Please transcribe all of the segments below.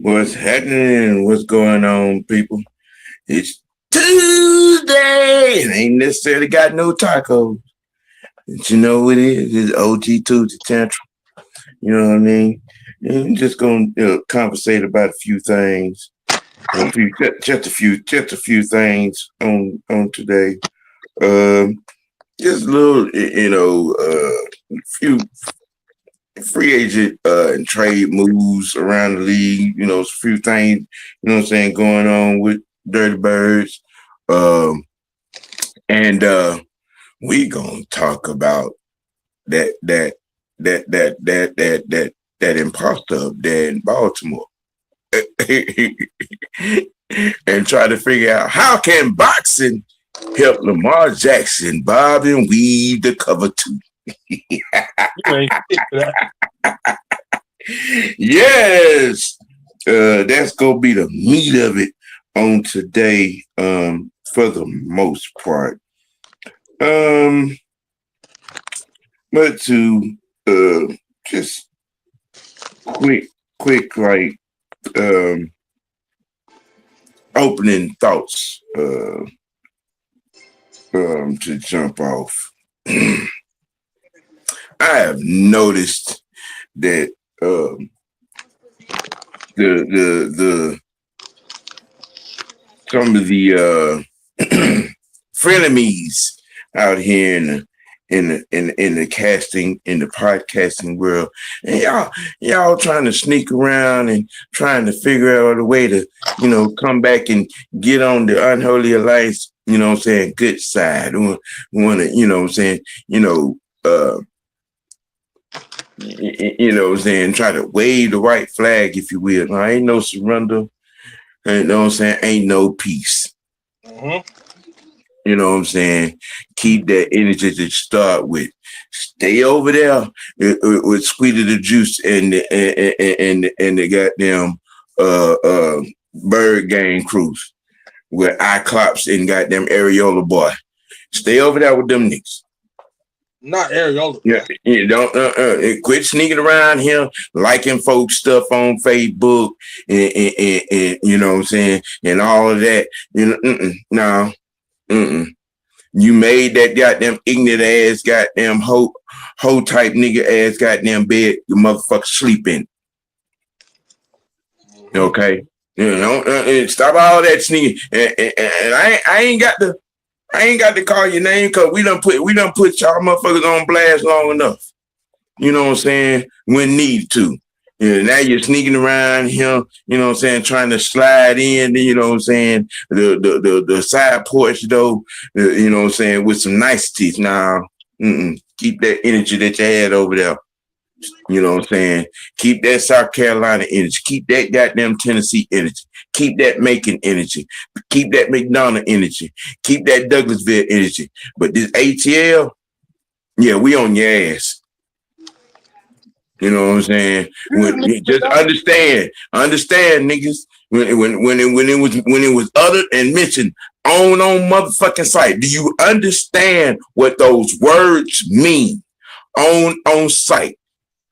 What's happening? What's going on, people? It's Tuesday and ain't necessarily got no tacos. But you know what it is? It's OG Tuesday Tantrum. You know what I mean? And I'm just gonna conversate about a few things. Just a few things on today. Um, just a little, few free agent and trade moves around the league. A few things, what I'm saying, going on with Dirty Birds. Um, and we gonna talk about that that that imposter up there in Baltimore. And try to figure out how can boxing help Lamar Jackson bob and weave the cover two. Yes, that's gonna be the meat of it on today. For the most part. But to just quick like opening thoughts to jump off. I have noticed that the some of the frenemies out here in the casting in the podcasting world, and y'all trying to sneak around and trying to figure out a way to come back and get on the unholy alliance. Good side. Want to try to wave the white flag, if you will. Now, ain't no surrender. Ain't no peace. Mm-hmm. You know what I'm saying? Keep that energy to start with. Stay over there with Squeedy the Juice and the goddamn Bird Gang Cruise with Iclops and goddamn Areola Boy. Stay over there with them niggas. Not Areola. Yeah, you don't quit sneaking around here, liking folks' stuff on Facebook and you know what I'm saying, and all of that. No. You made that goddamn ignorant ass goddamn hoe type nigga ass goddamn bed your motherfucker sleep in. Okay, stop all that sneaking. And I ain't got to call your name because we done put y'all motherfuckers on blast long enough. You know what I'm saying? When need to. Now you're sneaking around here, trying to slide in, the side porch though, with some niceties. Now, keep that energy that you had over there. You know what I'm saying? Keep that South Carolina energy. Keep that goddamn Tennessee energy. Keep that Macon energy. Keep that McDonough energy. Keep that Douglasville energy. But this ATL, yeah, we on your ass. You know what I'm saying? Just understand, niggas. When it was uttered and mentioned on motherfucking site, do you understand what those words mean? On site.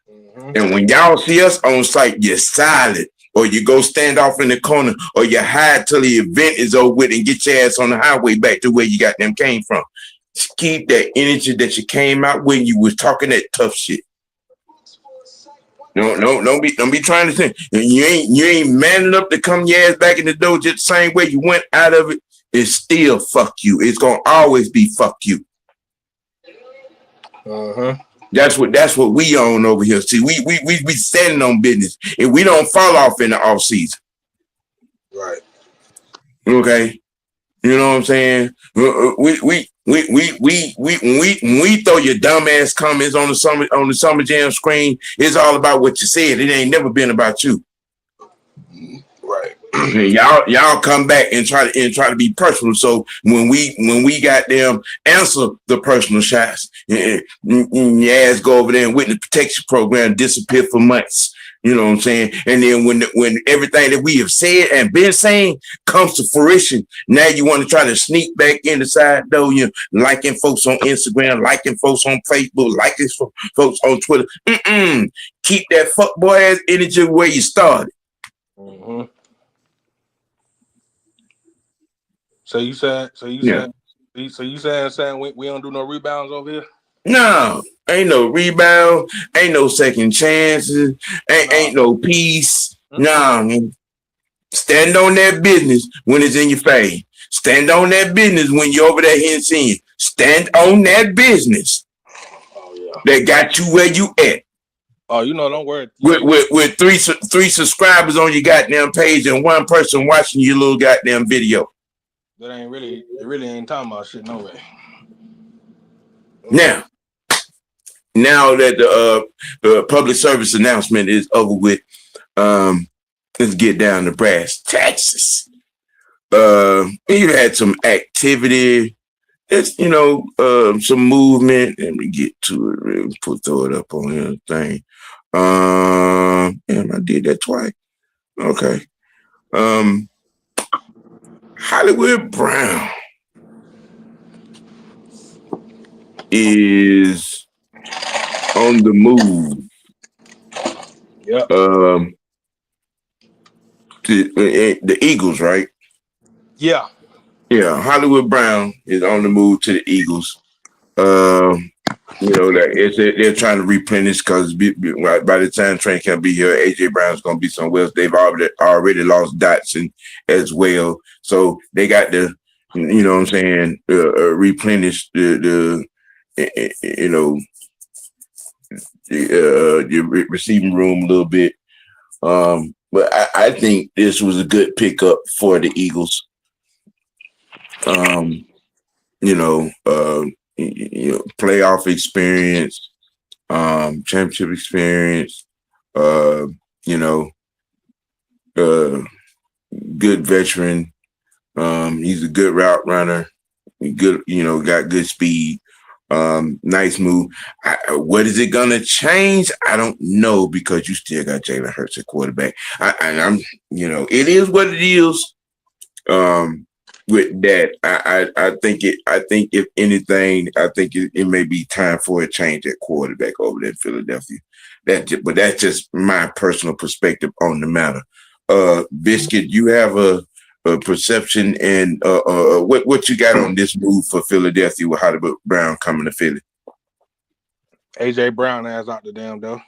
Mm-hmm. And when y'all see us on site, you're silent, or you go stand off in the corner, or you hide till the event is over with and get your ass on the highway back to where you got them came from. Just keep that energy that you came out when you was talking that tough shit. No, don't be trying to think. You ain't man enough to come your ass back in the door just the same way you went out of it. It's still fuck you. It's gonna always be fuck you. Uh-huh. That's what we own over here. See, we standing on business, and we don't fall off in the off season. Right. Okay. You know what I'm saying? We throw your dumbass comments on the Summer Jam screen. It's all about what you said. It ain't never been about you. Right. Y'all come back and try to be personal. So when we got them answer the personal shots, your ass go over there and witness protection program disappear for months. You know what I'm saying? And then when everything that we have said and been saying comes to fruition, now you want to try to sneak back in the side door, liking folks on Instagram, liking folks on Facebook, liking folks on Twitter. Keep that fuckboy ass energy where you started. Mm-hmm. So you said Yeah. saying we don't do no rebounds over here? No, ain't no rebound, ain't no second chances, Nah. ain't no peace. Mm-mm. Nah, man. Stand on that business when it's in your face. Stand on that business when you're over there hitting senior. Stand on that business Oh yeah. that got you where you at. Oh, don't worry. With three subscribers on your goddamn page and one person watching your little goddamn video. That ain't really. It really ain't talking about shit. No way. Now that the public service announcement is over with, let's get down to brass taxes. You had some activity. It's some movement. Let me get to it. Really throw it up on the thing. I did that twice. Okay. Hollywood Brown is on the move. Yep. To the Eagles, right? Yeah. Yeah, Hollywood Brown is on the move to the Eagles. They're trying to replenish because by the time Trent can be here, AJ Brown's going to be somewhere else. They've already lost Dotson as well, so they got to, replenish the receiving room a little bit. But I think this was a good pickup for the Eagles. Playoff experience, championship experience, good veteran. He's a good route runner. Good, got good speed. Nice move. What is it gonna change? I don't know because you still got Jalen Hurts at quarterback. It is what it is. With that, I think if anything, I think it may be time for a change at quarterback over there in Philadelphia. But that's just my personal perspective on the matter. Biscuit, you have a perception and what you got on this move for Philadelphia with Hollywood Brown coming to Philly? AJ Brown ass out the damn door.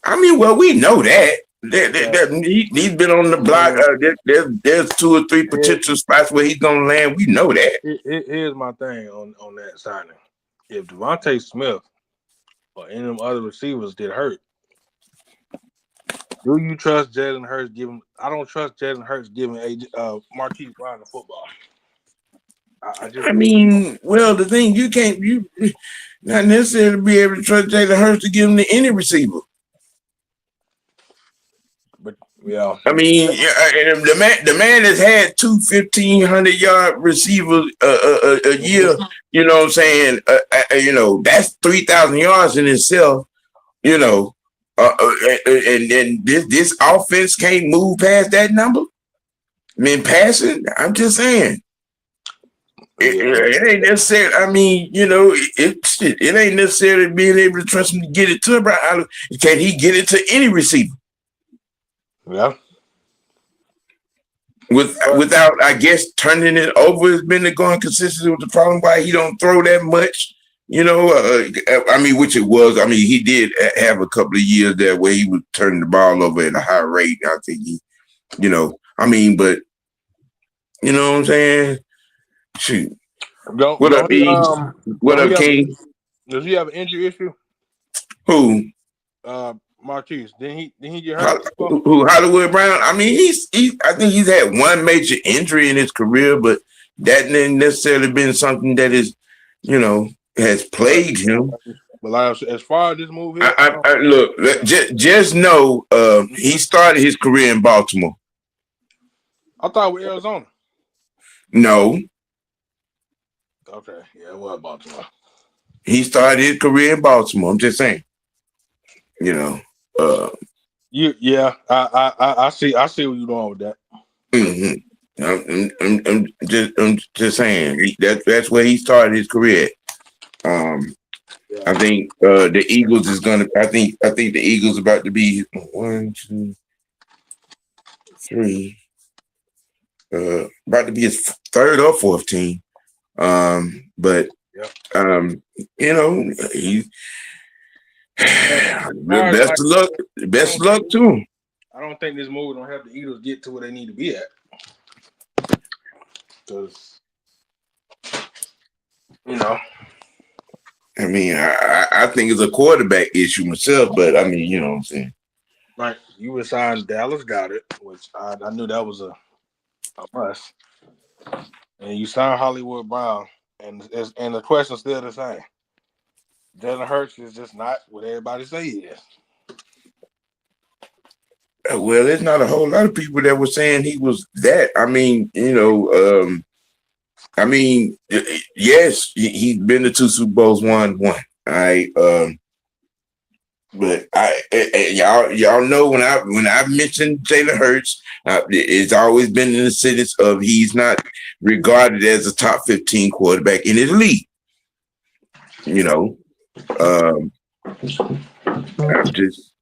I mean, well, we know that. He's been on the block. There's 2 or 3 potential spots where he's gonna land. We know that. Here's my thing on that signing. If Devontae Smith or any of them other receivers get hurt, do you trust Jalen Hurts giving? I don't trust Jalen Hurts giving Marquise Brown the football. I mean, well, the thing you not necessarily be able to trust Jalen Hurts to give him to any receiver. But yeah, I mean, the man has had 2 1,500-yard receivers a year. You know what I'm saying? That's 3,000 yards in itself. And this offense can't move past that number. I mean, passing. I'm just saying. It ain't necessarily. I mean, it ain't necessarily being able to trust him to get it to Brown. Can he get it to any receiver? Yeah. Without, I guess, turning it over has been the going consistency with the problem why he don't throw that much. Which it was. I mean, he did have a couple of years there where he was turning the ball over at a high rate. I think but you know what I'm saying? Shoot. What up, E? What up, King? Does he have an injury issue? Who? Marquise. Didn't he get hurt? Who? Hollywood Brown? I mean, I think he's had one major injury in his career, but that didn't necessarily been something that is, has plagued him. But as far as this move here, look, just know he started his career in Baltimore. I thought it was Arizona. No. Okay, yeah, it was Baltimore. He started his career in Baltimore. I'm just saying. I see where you're going with that. Mm-hmm. I'm just saying that's where he started his career. I think the Eagles is gonna. I think the Eagles about to be 1, 2, 3, about to be his third or fourth team. But you know, he best of luck. Best of luck to him. I don't think this move don't help the Eagles get to where they need to be at. Because, you know. I mean, I think it's a quarterback issue myself, but I mean, you know what I'm saying. Right. You were signed Dallas Goddard, which I knew that was a must. And you signed Hollywood Brown, and the question's still the same. Jalen Hurts is just not what everybody say he is. Well, there's not a whole lot of people that were saying he was that. I mean, you know, I mean, yes, he's been to 2 Super Bowls, won one. But y'all know when I mentioned Jalen Hurts, it's always been in the sense of he's not regarded as a top 15 quarterback in his league. You know, I'm just,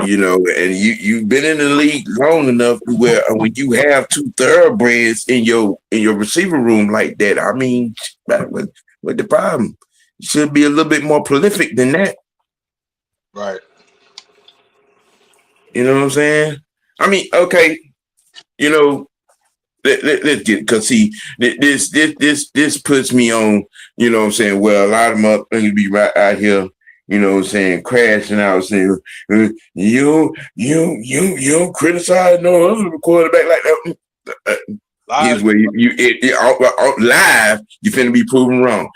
you know, and you've been in the league long enough where when you have 2 thoroughbreds in your receiver room like that, I mean, what the problem? You should be a little bit more prolific than that. Right. You know what I'm saying? I mean, okay, you know, let's get, because see, this puts me on, you know what I'm saying, well, a lot of them up and be right out here, you know what I'm saying, crashing out, saying, you don't criticize no other quarterback like that. Here's where you live, you finna be proven wrong.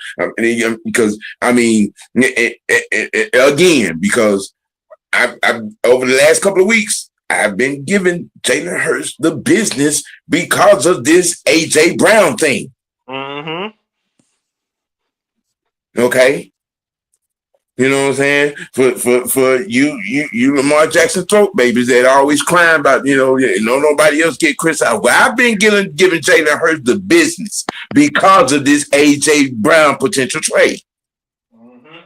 Because I mean, again, because I over the last couple of weeks, I've been giving Jalen Hurts the business because of this AJ Brown thing. Mm-hmm. Okay. You know what I'm saying? For you Lamar Jackson throat babies that always crying about, you know nobody else get criticized. Well, I've been giving Jalen Hurts the business because of this AJ Brown potential trade. Mm-hmm.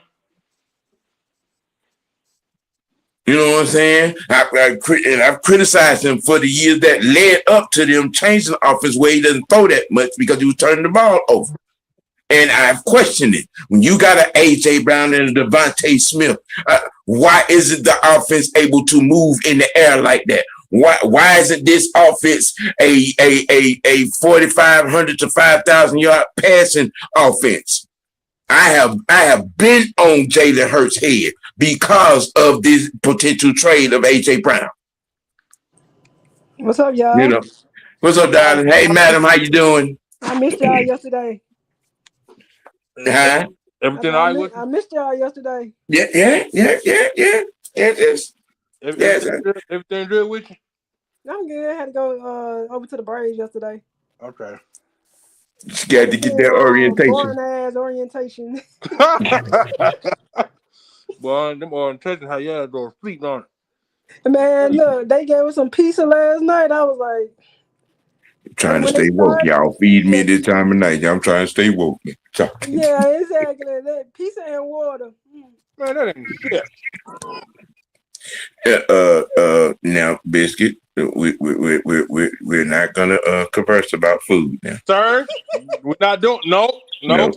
You know what I'm saying? I've criticized him for the years that led up to them changing the offense where he doesn't throw that much because he was turning the ball over. And I've questioned it. When you got an A.J. Brown and a Devontae Smith, why isn't the offense able to move in the air like that? Why isn't this offense a 4,500 to 5,000 yard passing offense? I have been on Jalen Hurts' head because of this potential trade of A.J. Brown. What's up, y'all? You know, what's up, darling? Hey, madam, how you doing? I missed y'all yesterday. Huh? Everything all right with you? I missed y'all yesterday. Yeah. It is. Everything good with you? I'm good. I had to go over to the Braves yesterday. Okay. Just got to get that orientation. Boring ass orientation. Boy, them orientation, how y'all go sleep on it. Man, look, they gave us some pizza last night. I was like, Trying to stay woke, y'all. Feed me this time of night. I'm trying to stay woke. Yeah, exactly. That pizza and water. Man, that ain't shit. Now, Biscuit, we're not gonna converse about food now. Sir, we're not doing no. No,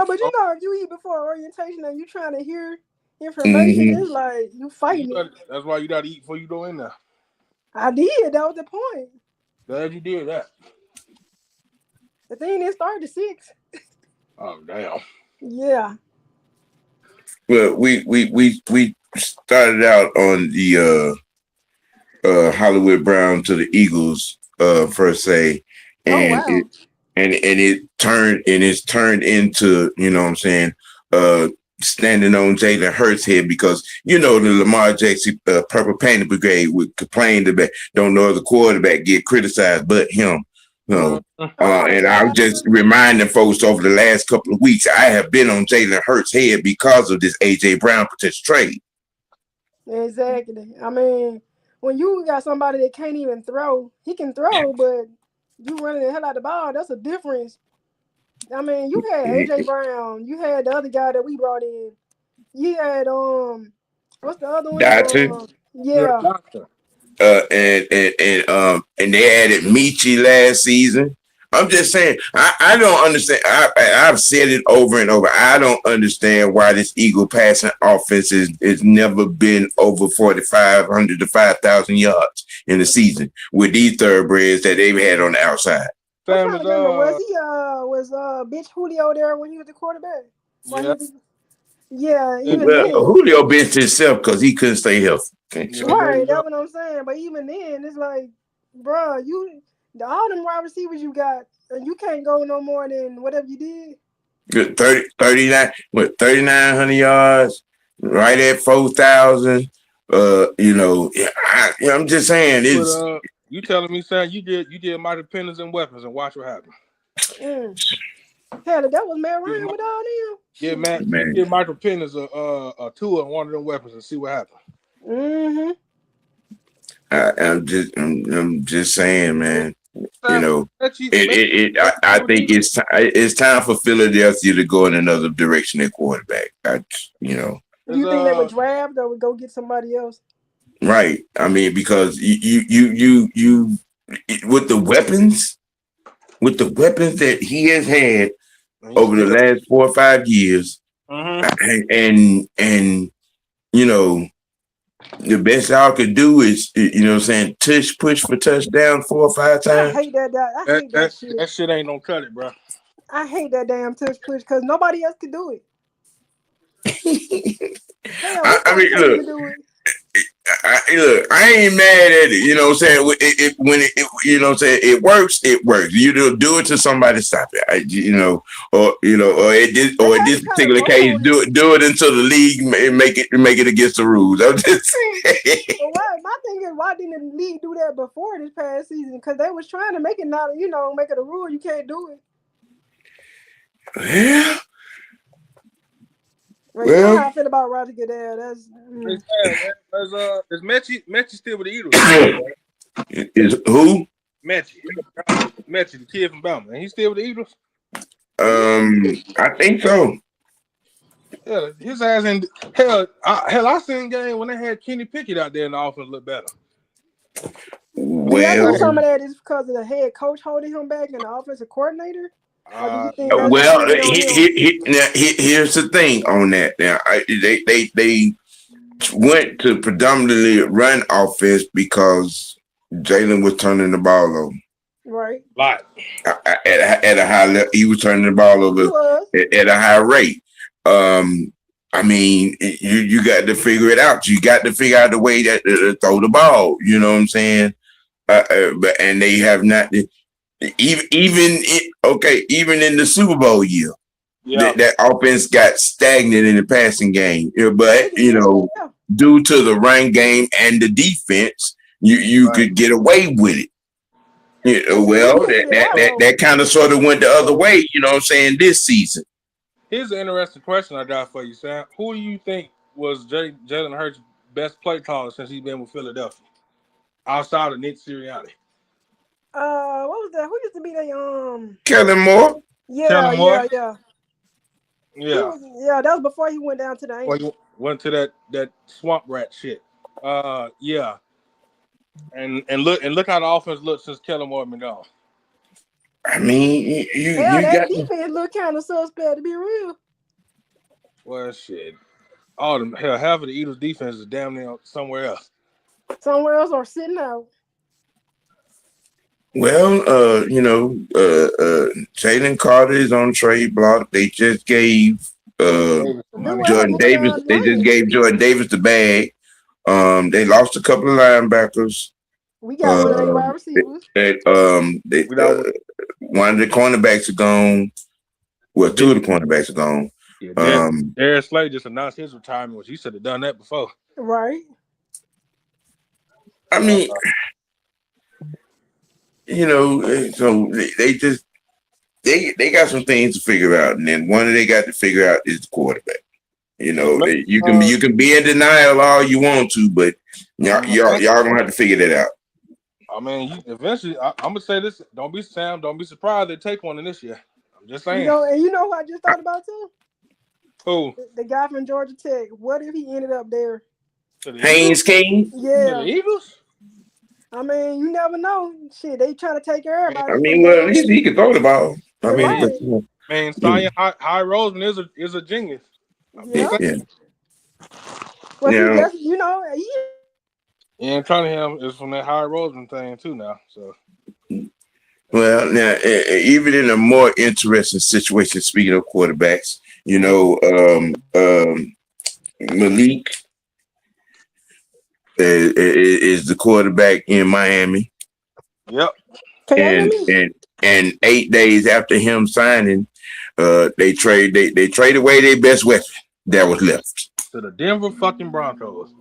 but you know, if you eat before orientation and you trying to hear information, it's like you fighting it. That's why you gotta eat before you go in there. I did. That was the point. Glad you did that. The thing didn't start at 6. Oh damn. Yeah. Well, we started out on the Hollywood Brown to the Eagles per se, and it's turned into, you know what I'm saying, standing on Jalen Hurts' head, because the Lamar Jackson Purple Panther Brigade would complain that don't know the quarterback get criticized but him. And I'm just reminding folks over the last couple of weeks, I have been on Jalen Hurts' head because of this AJ Brown potential trade. Exactly. I mean, when you got somebody that can't even throw, he can throw, but you running the hell out of the ball, that's a difference. I mean, you had AJ Brown, you had the other guy that we brought in. You had what's the other one? Dotson. Yeah. And they added Michi last season. I'm just saying, I don't understand. I've said it over and over. I don't understand why this Eagle passing offense is never been over 4,500 to 5,000 yards in the season with these thoroughbreds that they've had on the outside. I'm trying to remember, was bitch Julio there when he was the quarterback? Yeah. Even Well, then. Julio benched himself because he couldn't stay healthy. Right, that's what I'm saying. But even then, it's like, bro, all them wide receivers you got, and you can't go no more than whatever you did. Good 3,900 yards, right at 4,000. I'm just saying it's. You telling me, son, you did Michael Pennis and weapons and watch what happened. Hell, that was Matt Ryan with all them. Yeah, man. You did Michael Pennis a two of one of them weapons and see what happened. Mm-hmm. I'm just saying, man. I think it's time for Philadelphia to go in another direction at quarterback. Do you think they would draft or would go get somebody else? Right. I mean, because you with the weapons that he has had over the last 4 or 5 years, and the best y'all could do is, push for touchdown 4 or 5 times. I hate that. I hate that shit. That shit ain't gonna cut it, bro. I hate that damn touch push because nobody else can do it. Hell, I mean, look, I ain't mad at it. You know what I'm saying? It works. It works. You do it to somebody, stop it. Or in this particular case, do it until the league make it against the rules. I'm just saying. Well, my thing is, why didn't the league do that before this past season? Because they was trying to make it not, make it a rule. You can't do it. Yeah. You know how I feel about Roger Goodell. That's is Mechie still with the Eagles? Is who? Mechie, the kid from Bama. He still with the Eagles? I think so. Yeah, his ass in hell. I seen game when they had Kenny Pickett out there and the offense looked better. Well, I think some of that is because of the head coach holding him back and the offensive coordinator. Here's the thing on that. Now, they went to predominantly run offense because Jalen was turning the ball over. Right. At a high level, he was turning the ball over at a high rate. I mean, you got to figure it out. You got to figure out the way that to throw the ball. You know what I'm saying? And they have not. Even in the Super Bowl year, that offense got stagnant in the passing game. But due to the run game and the defense, you could get away with it. That kind of sort of went the other way. You know what I'm saying? This season. Here's an interesting question I got for you, Sam. Who do you think was Jalen Hurts' best play caller since he's been with Philadelphia, outside of Nick Sirianni? What was that? Who used to be the Kellen Moore? Yeah. Yeah, that was before he went down to the Angels. Well, he went to that swamp rat shit. Yeah. And look how the offense looks since Kellen Moore been gone. I mean, that defense look kind of suspect, to be real. Well, shit. Half of the Eagles' defense is damn near somewhere else. Somewhere else or sitting out. Well, Jalen Carter is on trade block. They just gave Jordan Davis. They just gave Jordan Davis the bag. They lost a couple of linebackers. We got one of the wide receivers. One of the cornerbacks are gone. Well, two of the cornerbacks are gone. Yeah, Darius Slay just announced his retirement, which he should have done that before. Right. I mean, so they got some things to figure out, and then one they got to figure out is the quarterback. You can be in denial all you want to, but y'all gonna have to figure that out. I mean, eventually, I'm gonna say this: don't be surprised they take one in this year. I'm just saying. And you know who I just thought about too? Who? The guy from Georgia Tech. What if he ended up there? Haynes King? Yeah. The Eagles? I mean, you never know. Shit, they trying to take Man, everybody I from mean, well, at least he can throw the ball. I You're mean, man, but right. man, you Sonya High Roseman is a genius. I'm Yeah. just saying. yeah, Well, see, yeah. that's he And Cunningham is from that High Roseman thing too now. So Well, now even in a more interesting situation, speaking of quarterbacks, Malik is the quarterback in Miami, yep. can y'all hear and me? and and 8 days after him signing, they trade away their best weapon that was left. To the Denver fucking Broncos.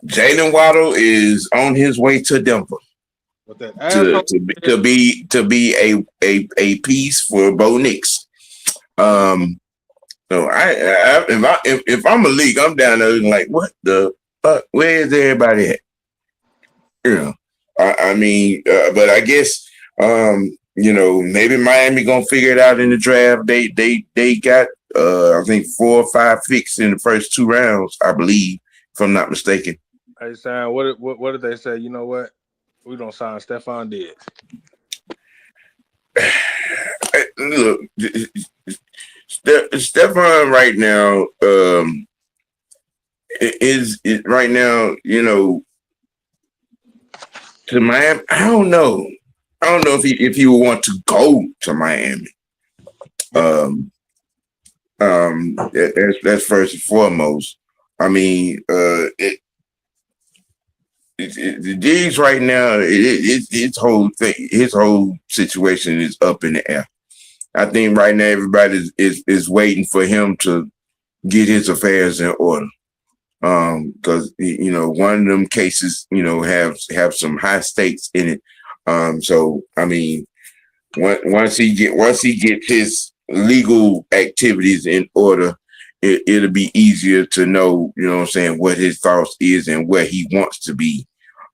Jalen Waddle is on his way to Denver With that to asshole. to be, to be to be a piece for Bo Nix. Um, so if I'm a league, I'm down there like, what the fuck? Where is everybody at? You know, I mean, but I guess maybe Miami gonna figure it out in the draft. They got I think 4 or 5 picks in the first 2 rounds, I believe, if I'm not mistaken. Hey Sam, what did they say? You know what? We don't sign Stephon Diggs. Look, Stephon right now is right now, to Miami. I don't know. I don't know if he would want to go to Miami. Um, that's first and foremost. I mean, the Diggs right now, his whole situation is up in the air. I think right now everybody is waiting for him to get his affairs in order. Because one of them cases, have some high stakes in it. So I mean, once he gets his legal activities in order, it'll be easier to know, what I'm saying, what his thoughts is and where he wants to be.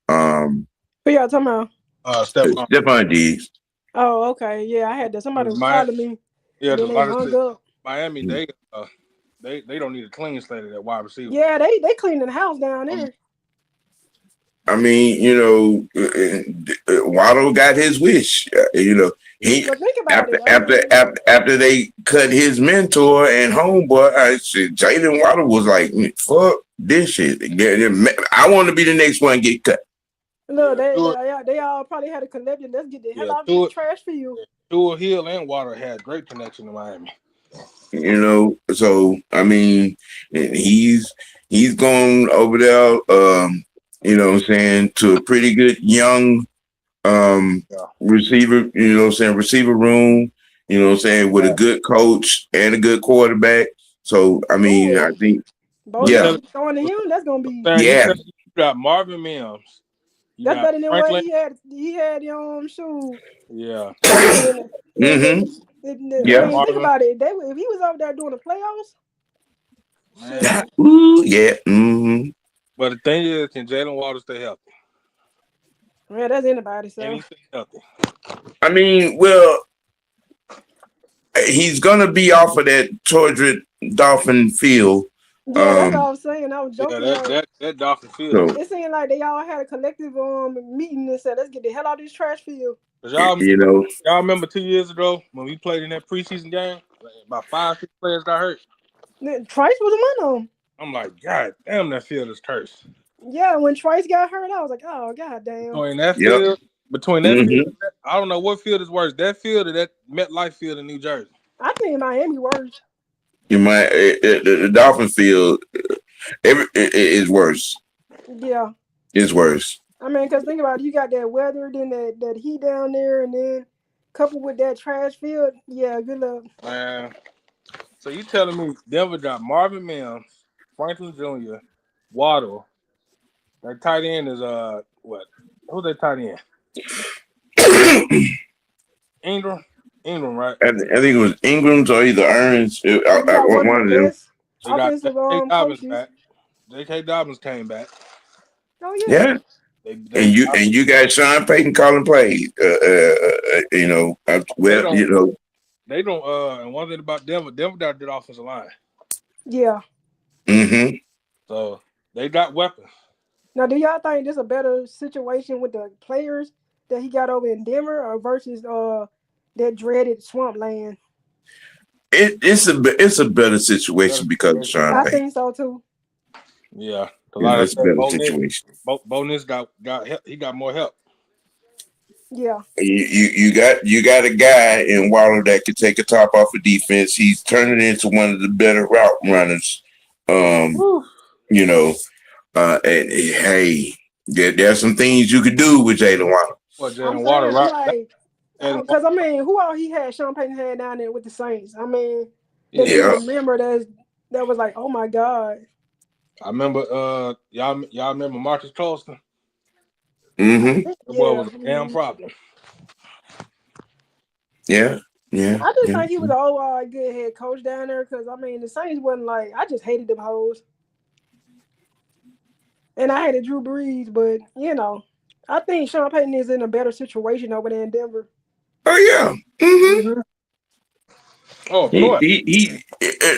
Who y'all talking about? Stephon. Stephon Diggs. Oh, okay. Yeah, I had that. Somebody was My calling me, yeah, and then they like I hung said, up. Miami they don't need a clean slate at that wide receiver. Yeah, they cleaning the house down there. I mean, Waddle got his wish. He But think about after it. I after mean, after after they cut his mentor and homeboy, Jalen Waddle was like, "Fuck this shit." I want to be the next one to get cut. look, Yeah, they all probably had a collective. Let's get the hell yeah, out of this trash field. Tua Hill and Water had great connection to Miami. So I mean, he's going over there. What I'm saying, to a pretty good young Yeah. receiver, receiver room, what I'm saying, with a good coach and a good quarterback. So I mean, I Ooh, think, Bo But yeah, Nix throwing to him. That's gonna be. Sam, yeah. you got Marvin Mims, you That's got better than what Franklin. he had shoot. Yeah, And Mm-hmm. I Yeah. mean, think Marvin, about it. If he was over there doing the playoffs, man. shit. Ooh, yeah. Mm-hmm. But the thing is, can Jalen Water stay healthy? Man, that's anybody. Can So he stay healthy? I mean, well, he's gonna be off of that Torrid Dolphin field. yeah, that's all Um, I was saying. I was Yeah, joking. Like that Dolphin field. so it seemed like they all had a collective meeting and said, "Let's get the hell out of this trash field." Cause you know, y'all remember 2 years ago when we played in that preseason game, like, about 5, 6 players got hurt. Then Trice was one of them. I'm like, God damn, that field is cursed. Yeah, when Trice got hurt, I was like, "Oh god damn." Between that yep. field, between that field, Mm-hmm. I don't know what field is worse, that field or that MetLife field in New Jersey. I think Miami worse. You might the Dolphin field is worse. Yeah, It's worse. I mean, cause think about it, you got that weather, then that heat down there, and then coupled with that trash field. Yeah, good luck. Man, so you telling me Denver got Marvin Mims, Franklin Jr., Waddle. That tight end is what? Who's that tight end? Ingram. Ingram, right? I think it was Ingram's or either Ernst. You got one of One the of them. best They got offensive J.K. Dobbins coaches. back. J.K. Dobbins came back. Oh yeah. Yeah. They And you got Sean Payton calling plays. they Well, don't they don't and one thing about Denver got a good offensive line. Yeah. Mm-hmm. So they got weapons. Now, do y'all think this a better situation with the players that he got over in Denver, or versus that dreaded swampland? It's a better situation because of Sean I Payton. think so too. Yeah, a You lot know, of it's a that. better situation. Bo Nix got help. He got more help. Yeah. You got a guy in Waddle that can take a top off of defense. He's turning into one of the better route runners. Um, Whew. you know, and hey, there's some things you could do with Jalen Waddle. What I'm Jalen Water saying, route? like, Jalen because I mean, who all he had? Sean Payton had down there with the Saints. I mean, that you Yeah. remember that was like, oh my god. I remember. Y'all remember Marcus Colston? Mm-hmm. That boy Yeah. was a damn problem. Yeah. Yeah, Yeah. I just Yeah. think he was an overall good head coach down there because I mean the Saints wasn't like I just hated them hoes. And I hated Drew Brees, but I think Sean Payton is in a better situation over there in Denver. Oh yeah. Mm-hmm. Mm-hmm. Oh, of He, course.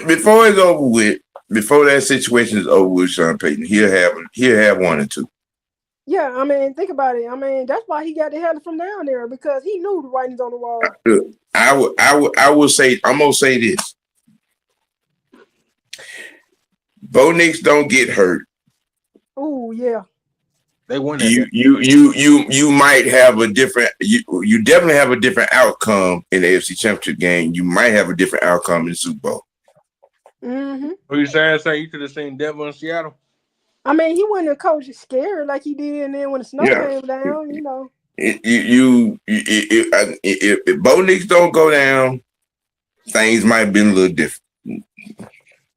before it's over with, before that situation is over with, Sean Payton, he'll have one or two. Yeah, I mean, think about it. I mean, that's why he got the hell from down there because he knew the writings on the wall. Look, I will say, I'm gonna say this: Bo Nix don't get hurt. Oh yeah. They won that game. You might have a different. You definitely have a different outcome in the AFC Championship game. You might have a different outcome in the Super Bowl. Mm-hmm. What you saying? Say you could have seen Denver and Seattle. I mean, he wasn't a coach scared like he did, and then when the snow Yeah. came down. If Bo Nix don't go down, things might have been a little different.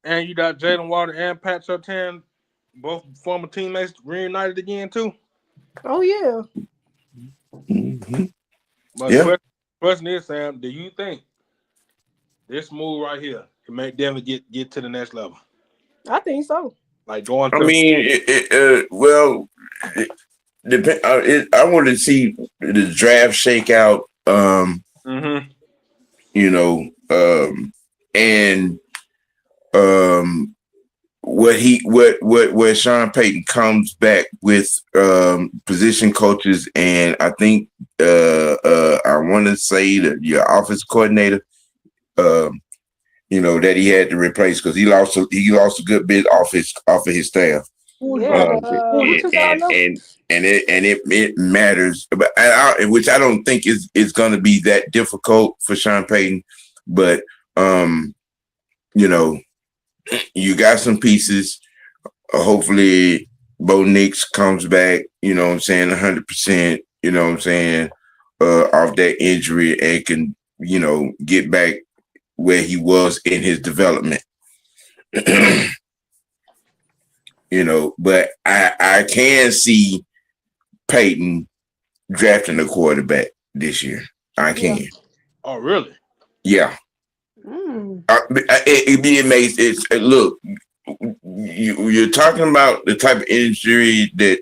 And you got Jalen Water and Pat Surtain, both former teammates, reunited again too. Oh yeah. Mm-hmm. But Yeah. the question is, Sam, do you think this move right here can make Denver get to the next level? I think so. Like going I to mean, well, I want to see the draft shakeout. mm-hmm. You know, and where Sean Payton comes back with position coaches, and I think I want to say that your office coordinator, that he had to replace because he lost a good bit off of his staff. Yeah. Who took all those? And it matters, but which I don't think is going to be that difficult for Sean Payton, but you got some pieces. Hopefully, Bo Nix comes back. 100%. Off that injury and can get back where he was in his development. But I can see Peyton drafting a quarterback this year. I can. Yeah. Oh, really? Yeah. It'd be amazing. Look, you're talking about the type of injury that.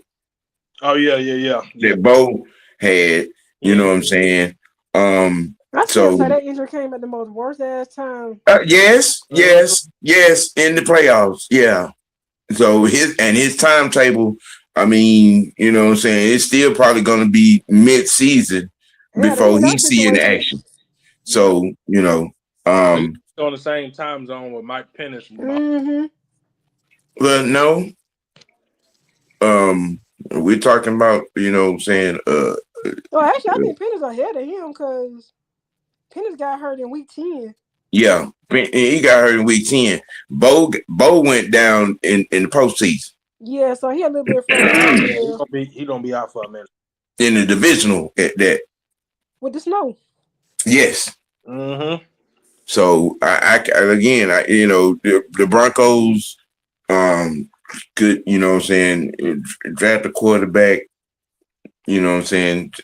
Oh yeah. That Bo had. You know what I'm saying? I still say that injury came at the most worst ass time. Yes, in the playoffs. Yeah. So his timetable, I mean, you know what I'm saying, it's still probably gonna be mid-season before he's seeing action. So, on the same time zone with Mike Pennis. Mm-hmm. Well, no. We're talking about, well, actually, I think Pennis ahead of him because Pennis got hurt in week 10. Yeah, he got hurt in week 10. Bo went down in the postseason. Yeah, so he a little bit further. He gonna be out for a minute. In the divisional at that. With the snow. Yes. Mm-hmm. So the Broncos could, draft a quarterback,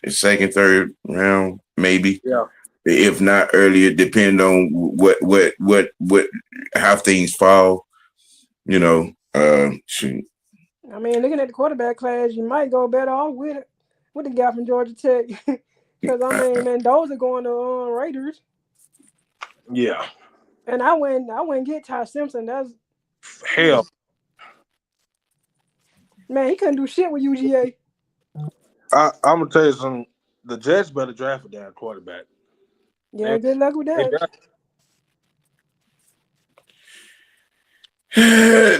second, third round, maybe. Yeah. If not earlier, depend on how things fall. Shoot. I mean, looking at the quarterback class, you might go better off with the guy from Georgia Tech, because I mean, man, those are going to Raiders. Yeah. And I wouldn't get Ty Simpson. That's hell. Man, he couldn't do shit with UGA. I'm gonna tell you something. The Jets better draft a damn quarterback. Yeah, good luck with They that.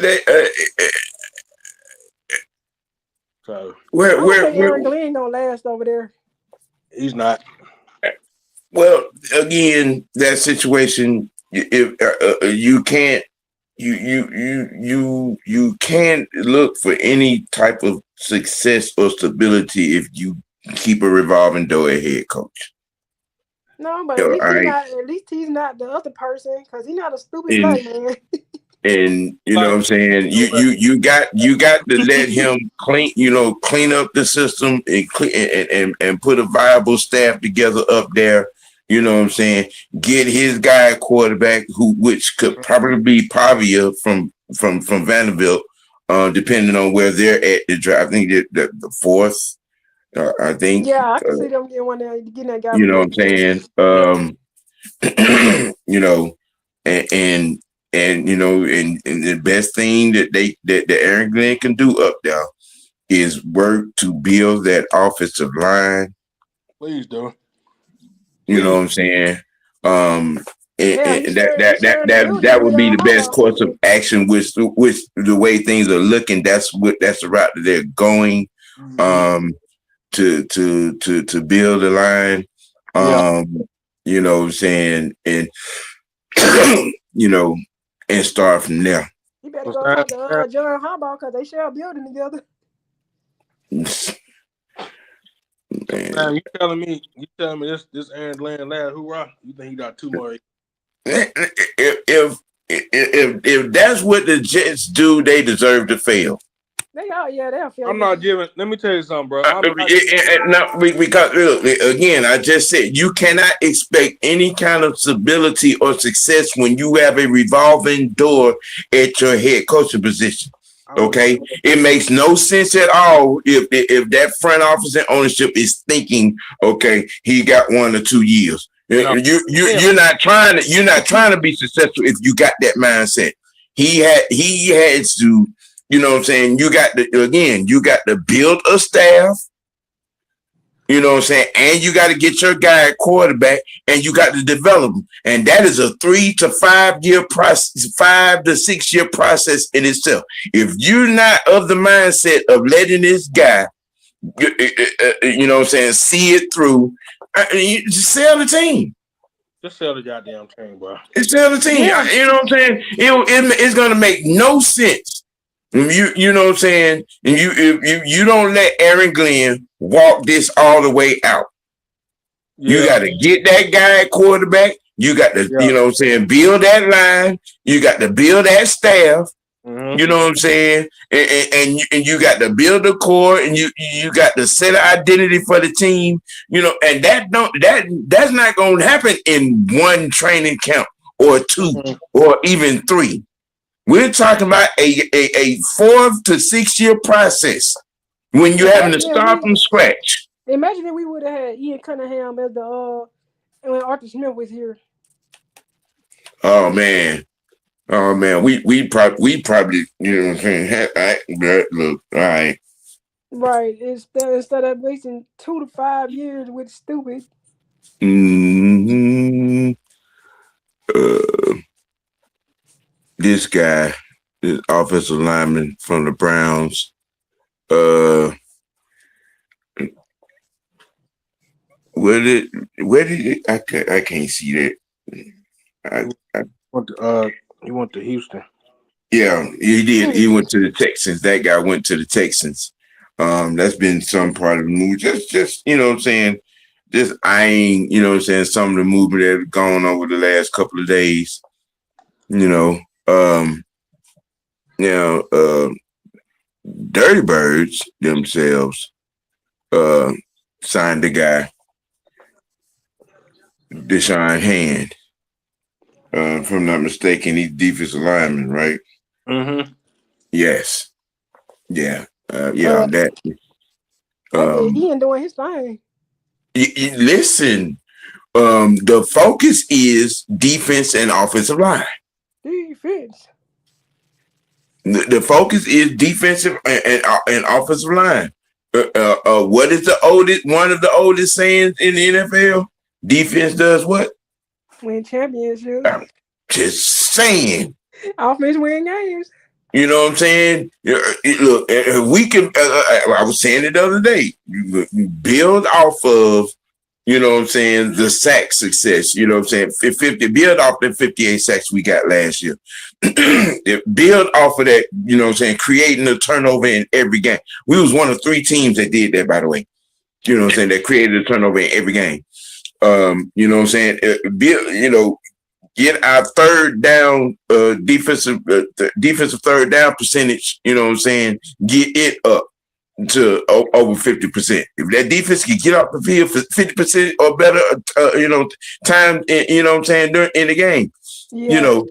They, so I where, don't where, think where, Aaron Glenn gonna last over there. he's not. well, again, that situation, if you can't, you can't look for any type of success or stability if you keep a revolving door at head coach. No, but You at know, least I he not. At least he's not the other person because he's not a stupid and black man. and you know Like what I'm saying. You got to let him clean up the system and and put a viable staff together up there. You know what I'm saying. Get his guy a quarterback which could probably be Pavia from Vanderbilt, depending on where they're at the draft. I think the fourth. I think. Yeah, I can see them getting that guy You from know what I'm Vanderbilt. saying. You know, and and the best thing that Aaron Glenn can do up there is work to build that offensive line. please do. You know Please. what I'm saying? Yeah, And that with would be the best Harbaugh. course of action, which the way things are looking, that's the route that they're going. Mm-hmm. To build a line. Yeah. You know what I'm saying? And and start from there. You better go talk to John Harbaugh because they share a building together. Man, you telling me this Aaron Glenn lad hoorah? You think he got 2 more? If that's what the Jets do, they deserve to fail. They'll fail. I'm not giving. Let me tell you something, bro. Because look, again, I just said you cannot expect any kind of stability or success when you have a revolving door at your head coaching position. Okay, it makes no sense at all if that front office and ownership is thinking, okay, he got 1 or 2 years. No. You're not trying to be successful if you got that mindset. He had to, you know what I'm saying? You got to build a staff, you know what I'm saying? And you got to get your guy a quarterback and you got to develop him. And that is a 3 to 5 year process, 5 to 6 year process in itself. If you're not of the mindset of letting this guy, you know what I'm saying, see it through, you just sell the team. Just sell the goddamn team, bro. Sell the team. Yeah. You know what I'm saying? It's going to make no sense. You know what I'm saying? And if you don't let Aaron Glenn walk this all the way out. Yeah. You got to get that guy at quarterback. You got to, you know what I'm saying, build that line. You got to build that staff. Mm-hmm. You know what I'm saying? And you got to build a core and you got to set an identity for the team, you know, and that's not going to happen in 1 training camp or 2 or even 3. We're talking about a 4 to 6 year process when you're having to start from scratch. Imagine if we would have had Ian Cunningham as when Arthur Smith was here. Oh man, we probably, you know what I'm saying? Look, all right. Right, instead of wasting 2 to 5 years with stupid. Mm-hmm. This guy, this offensive lineman from the Browns, where did it? I can't see that. He went to Houston. Yeah, he did. He went to the Texans. That guy went to the Texans. That's been some part of the move. Just you know what I'm saying. Just eyeing, you know what I'm saying, some of the movement that have gone over the last couple of days. You know, Dirty Birds themselves signed the guy, Deshaun Hand. If I'm not mistaken, he's defensive lineman, right? Mm-hmm. Yes. Yeah. That. Ian doing his thing. Listen, the focus is defense and offensive line. Defense. The focus is defensive and offensive line. What is one of the oldest sayings in the NFL? Defense does what? Win championships. I'm just saying. Offense win games. You know what I'm saying? Look, we can. I was saying it the other day. You build off of, you know what I'm saying, the sack success. You know what I'm saying? 50 build off the 58 sacks we got last year. Build off of that. You know what I'm saying? Creating a turnover in every game. We was one of 3 teams that did that, by the way. You know what I'm saying? That created a turnover in every game. You know what I'm saying? Get our third down defensive third down percentage, you know what I'm saying, get it up to over 50%. If that defense can get off the field for 50% or better, time, you know what I'm saying, during in the game, you know,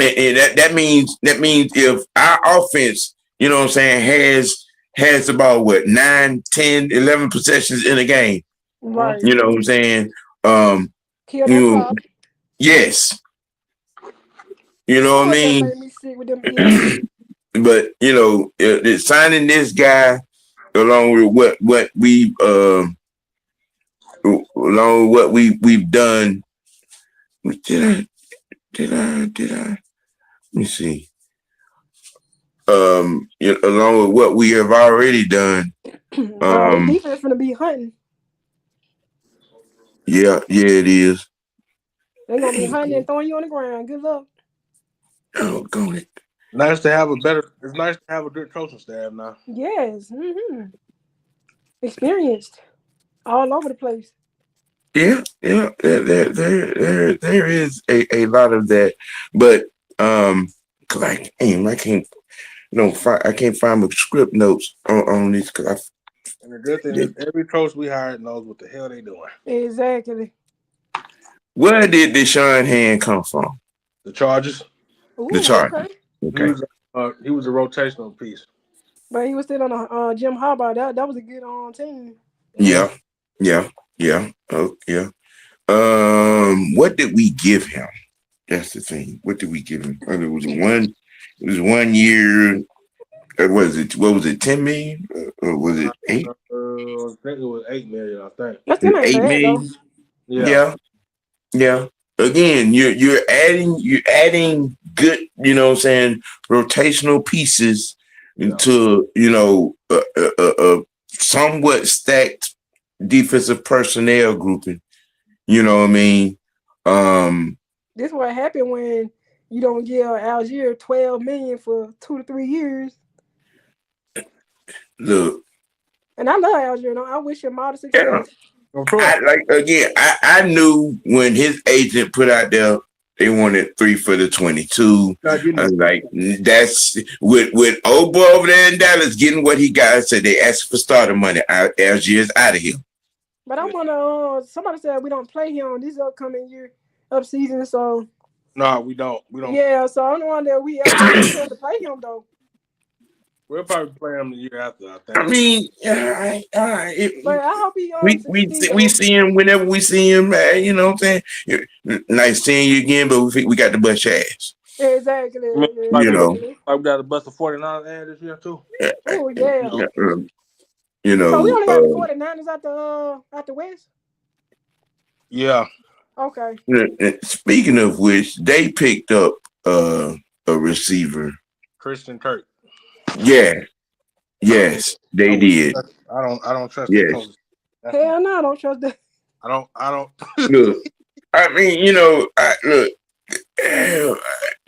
and that means if our offense, you know what I'm saying, has about 9, 10, 11 possessions in a game, right? You know what I'm saying, Kill that clock. Yes. You know what I mean? Made me sick with them But, you know, signing this guy along with what we've done. Did I? Let me see. Along with what we have already done. Defense gonna be hunting. Yeah, it is. They're gonna be hunting and throwing you on the ground. Good luck. Oh, go ahead. It's nice to have a good coaching staff now. Yes. Experienced. All over the place. Yeah. There is a lot of that, but cause I can't find my script notes on this because And the good thing is every coach we hired knows what the hell they doing. Exactly. Where did Deshaun Hand come from? The Chargers. The Chargers. Okay. He was a rotational piece. But he was still on a Jim Harbaugh. That was a good team. Yeah. Oh, yeah. What did we give him? That's the thing. What did we give him? It was 1 year. What was it? 10 million? Or was it 8? I think it was 8 million. I think. That's still 8 million. Yeah. Again, you're adding good, you know what I'm saying, rotational pieces to, you know, a somewhat stacked defensive personnel grouping. You know what I mean? This is what happened when you don't give Algier $12 million for 2 to 3 years. Look. And I love Algier. I wish him all the success. I knew when his agent put out there they wanted 3 for the 22. I was like, that's with old boy over there in Dallas getting what he got. I said they asked for starter money. Algier's out of here. But I want to. Somebody said we don't play him this upcoming year up season. So no, we don't. Yeah, so I don't want that we have to play him though. We'll probably play him the year after, I think. I mean, but I hope he we see him whenever we see him, man. You know what I'm saying? Nice seeing you again, but we got to bust your ass. Exactly. You know. We got to bust the 49ers ass this year too. Oh yeah. You know. So we only got the 49ers out the West? Yeah. Okay. Speaking of which, they picked up a receiver. Christian Kirk. Yeah. Yes, they did. I don't trust yes. Hell no, I don't trust that. I don't Look, I mean, you know, look,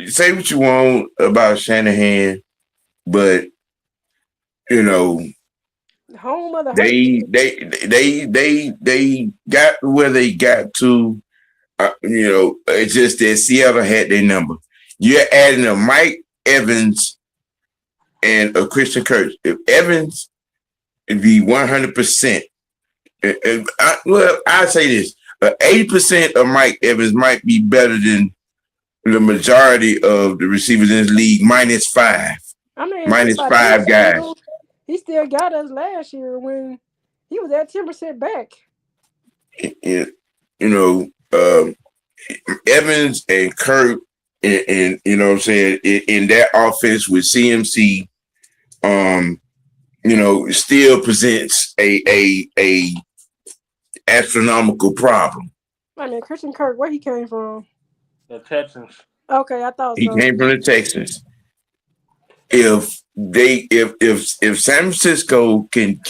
say what you want about Shanahan, but you know, home of the they got where they got to. You know, it's just that Seattle had their number. You're adding a Mike Evans and a Christian Kirk. If Evans would be 100%, I say this: 80% of Mike Evans might be better than the majority of the receivers in this league, -5. I mean, -5 guys. He still got us last year when he was at 10% back. You know, Evans and Kirk and you know what I'm saying, in that offense with CMC, still presents a astronomical problem. I mean, Christian Kirk, where he came from? The Texans. Okay, I thought He so. came from the Texans. If San Francisco can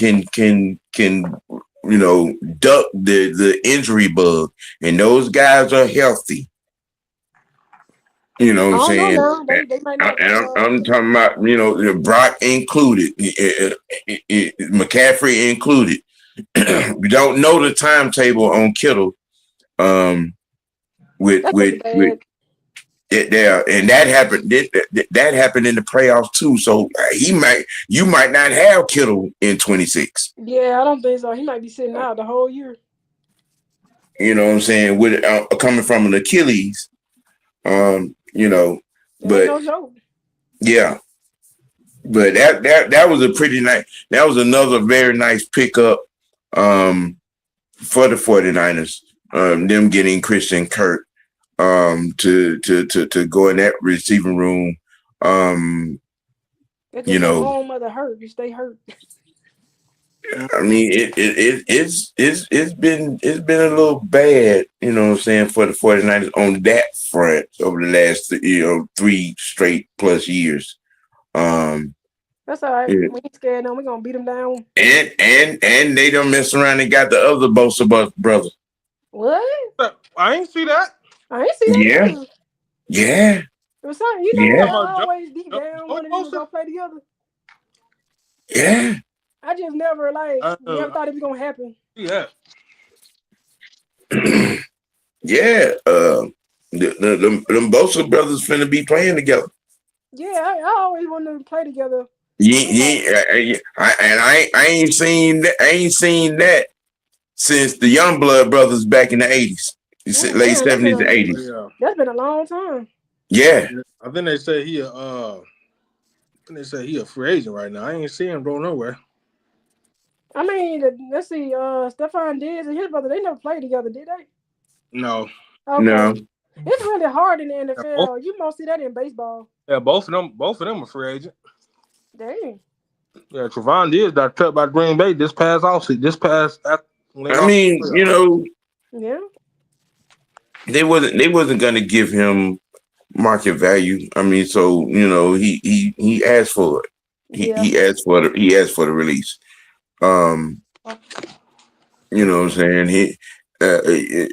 duck the injury bug, and those guys are healthy, you know what I'm I don't saying? know now. They might not. And I'm talking about, Brock included, McCaffrey included. We don't know the timetable on Kittle. With bad. it there, and that happened. That happened in the playoffs too. So you might not have Kittle in 26. Yeah, I don't think so. He might be sitting out the whole year. You know what I'm saying? With coming from an Achilles, but no joke. Yeah, but that was a pretty nice. That was another very nice pickup for the 49ers. Them getting Christian Kirk to go in that receiving room. It's just the home of the hurt. You stay hurt. I mean, it's been a little bad, you know what I'm saying, for the 49ers on that front over the last 3 straight plus years. That's all right. We ain't scared now. We're gonna beat them down. And they don't mess around and got the other Bosa brother. What? I ain't see that. I ain't see that. Yeah. Yeah. Or something. I always deep down wanted them to go play together. Yeah. I just never never thought it was gonna happen. Yeah. Yeah. Them Bosa brothers finna be playing together. Yeah, I always wanted them to play together. I ain't seen that since the Youngblood brothers back in the 80s, late 70s and 80s. Yeah. That's been a long time. Yeah. I think they say he a free agent right now. I ain't see him go nowhere. I mean, let's see, Stephon Diggs and his brother, they never played together, did they? No. Okay. No. It's really hard in the NFL. You most see that in baseball. Yeah, both of them are free agent. Dang. Yeah, Trevon Diggs got cut by Green Bay this past I mean, yeah, they wasn't gonna give him market value. I mean, so he asked for it. He asked for the release. You know what I'm saying?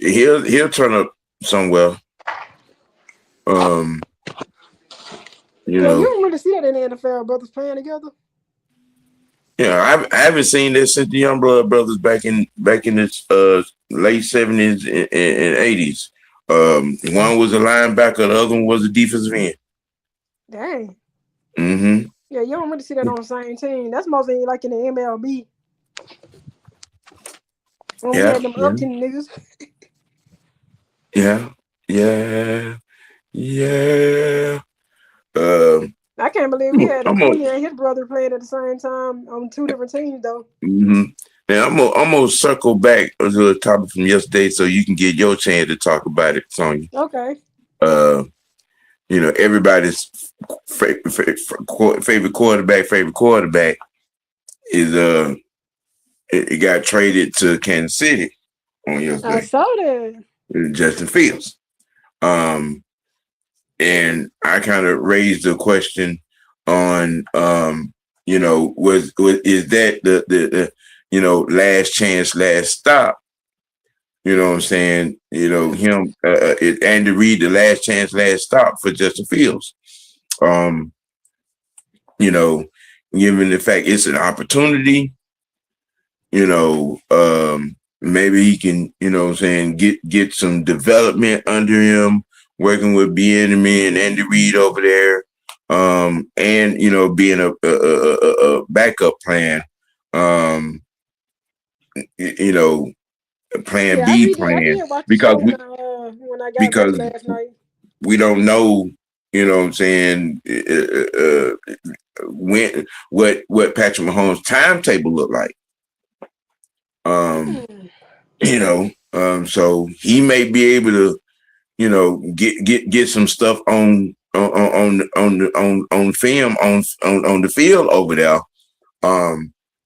He'll turn up somewhere. You don't really see that in the NFL, brothers playing together. Yeah, I haven't seen this since the Youngblood brothers back in the late 70s and 80s. One was a linebacker, the other one was a defensive end. Dang. Mm-hmm. Yeah, you don't really see that on the same team. That's mostly like in the MLB. When we had them Upton niggas. Yeah. I can't believe we had Acuna and his brother playing at the same time on 2 different teams, though. Mm-hmm. Now I'm gonna circle back to the topic from yesterday, so you can get your chance to talk about it, Sonya. Okay. Everybody's favorite quarterback is it got traded to Kansas City on yesterday. I saw that. Justin Fields. And I kind of raised the question on, is that the last chance, last stop? You know what I'm saying? Him, Andy Reid, the last chance, last stop for Justin Fields. Given the fact it's an opportunity, maybe he can, get some development under him, working with Bieniemy and Andy Reid over there, and being a backup plan, plan B plan, because when I got back last night, we don't know, what Patrick Mahomes' timetable look like. So he may be able to, get some stuff on film on the field over there.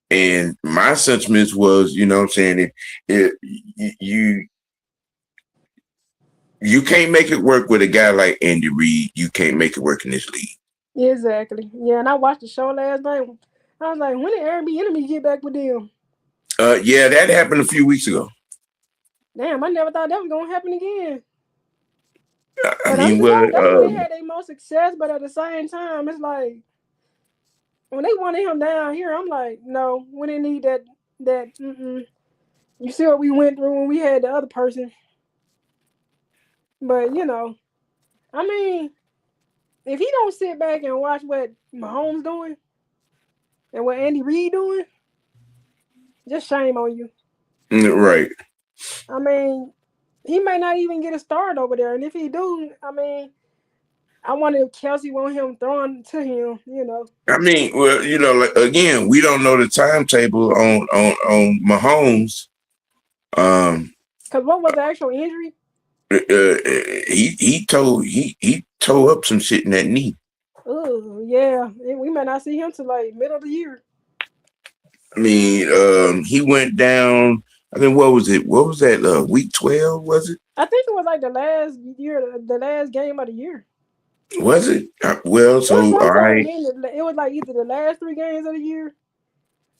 And my sentiments was, what I'm saying, you can't make it work with a guy like Andy Reid. You can't make it work in this league. Exactly. Yeah, and I watched the show last night. I was like, when did Airbnb get back with them? Yeah, that happened a few weeks ago. Damn, I never thought that was gonna happen again. I And mean, that's when they had their most success, but at the same time, it's like when they wanted him down here, I'm like, no, we didn't need that. You see what we went through when we had the other person. But I mean, if he don't sit back and watch what Mahomes doing and what Andy Reid doing, just shame on you. Right. I mean, he may not even get a start over there, and if he do, I mean, I wonder if Kelsey want him throwing to him. I mean, well, again, we don't know the timetable on Mahomes. Because what was the actual injury? He tore up some shit in that knee. Oh yeah, we may not see him till like middle of the year. I mean, he went down. I mean, what was it? What was that? Week 12, was it? I think it was like the last game of the year. Was it? Well, so all right. It was like either the last 3 games of the year.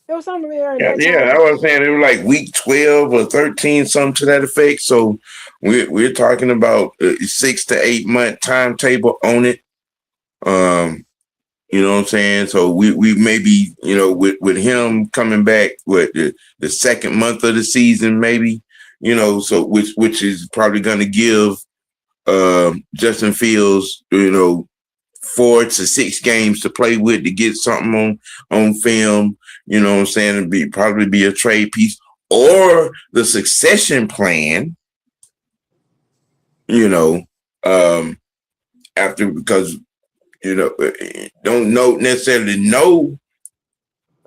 It was something there. Yeah, I was saying it was like week 12 or 13, something to that effect. So we're talking about 6 to 8 month timetable on it. You know what I'm saying? So we maybe, with him coming back with the second month of the season, maybe, so which is probably gonna give Justin Fields, 4 to 6 games to play with to get something on film. You know what I'm saying? It'd probably be a trade piece or the succession plan, after, because, don't necessarily know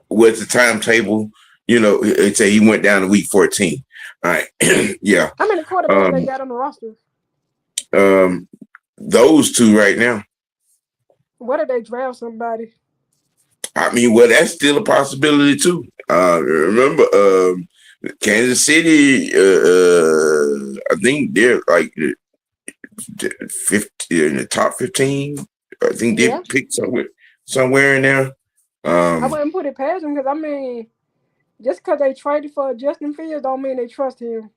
what's the timetable. It say he went down to week 14. All right. Yeah. How many quarterbacks they got on the roster? Those 2 right now. What if they draft somebody? I mean, well, that's still a possibility too. Remember, Kansas City. I think they're like 50 in the top 15. I think they picked somewhere in there. I wouldn't put it past them because I mean, just because they traded for Justin Fields don't mean they trust him.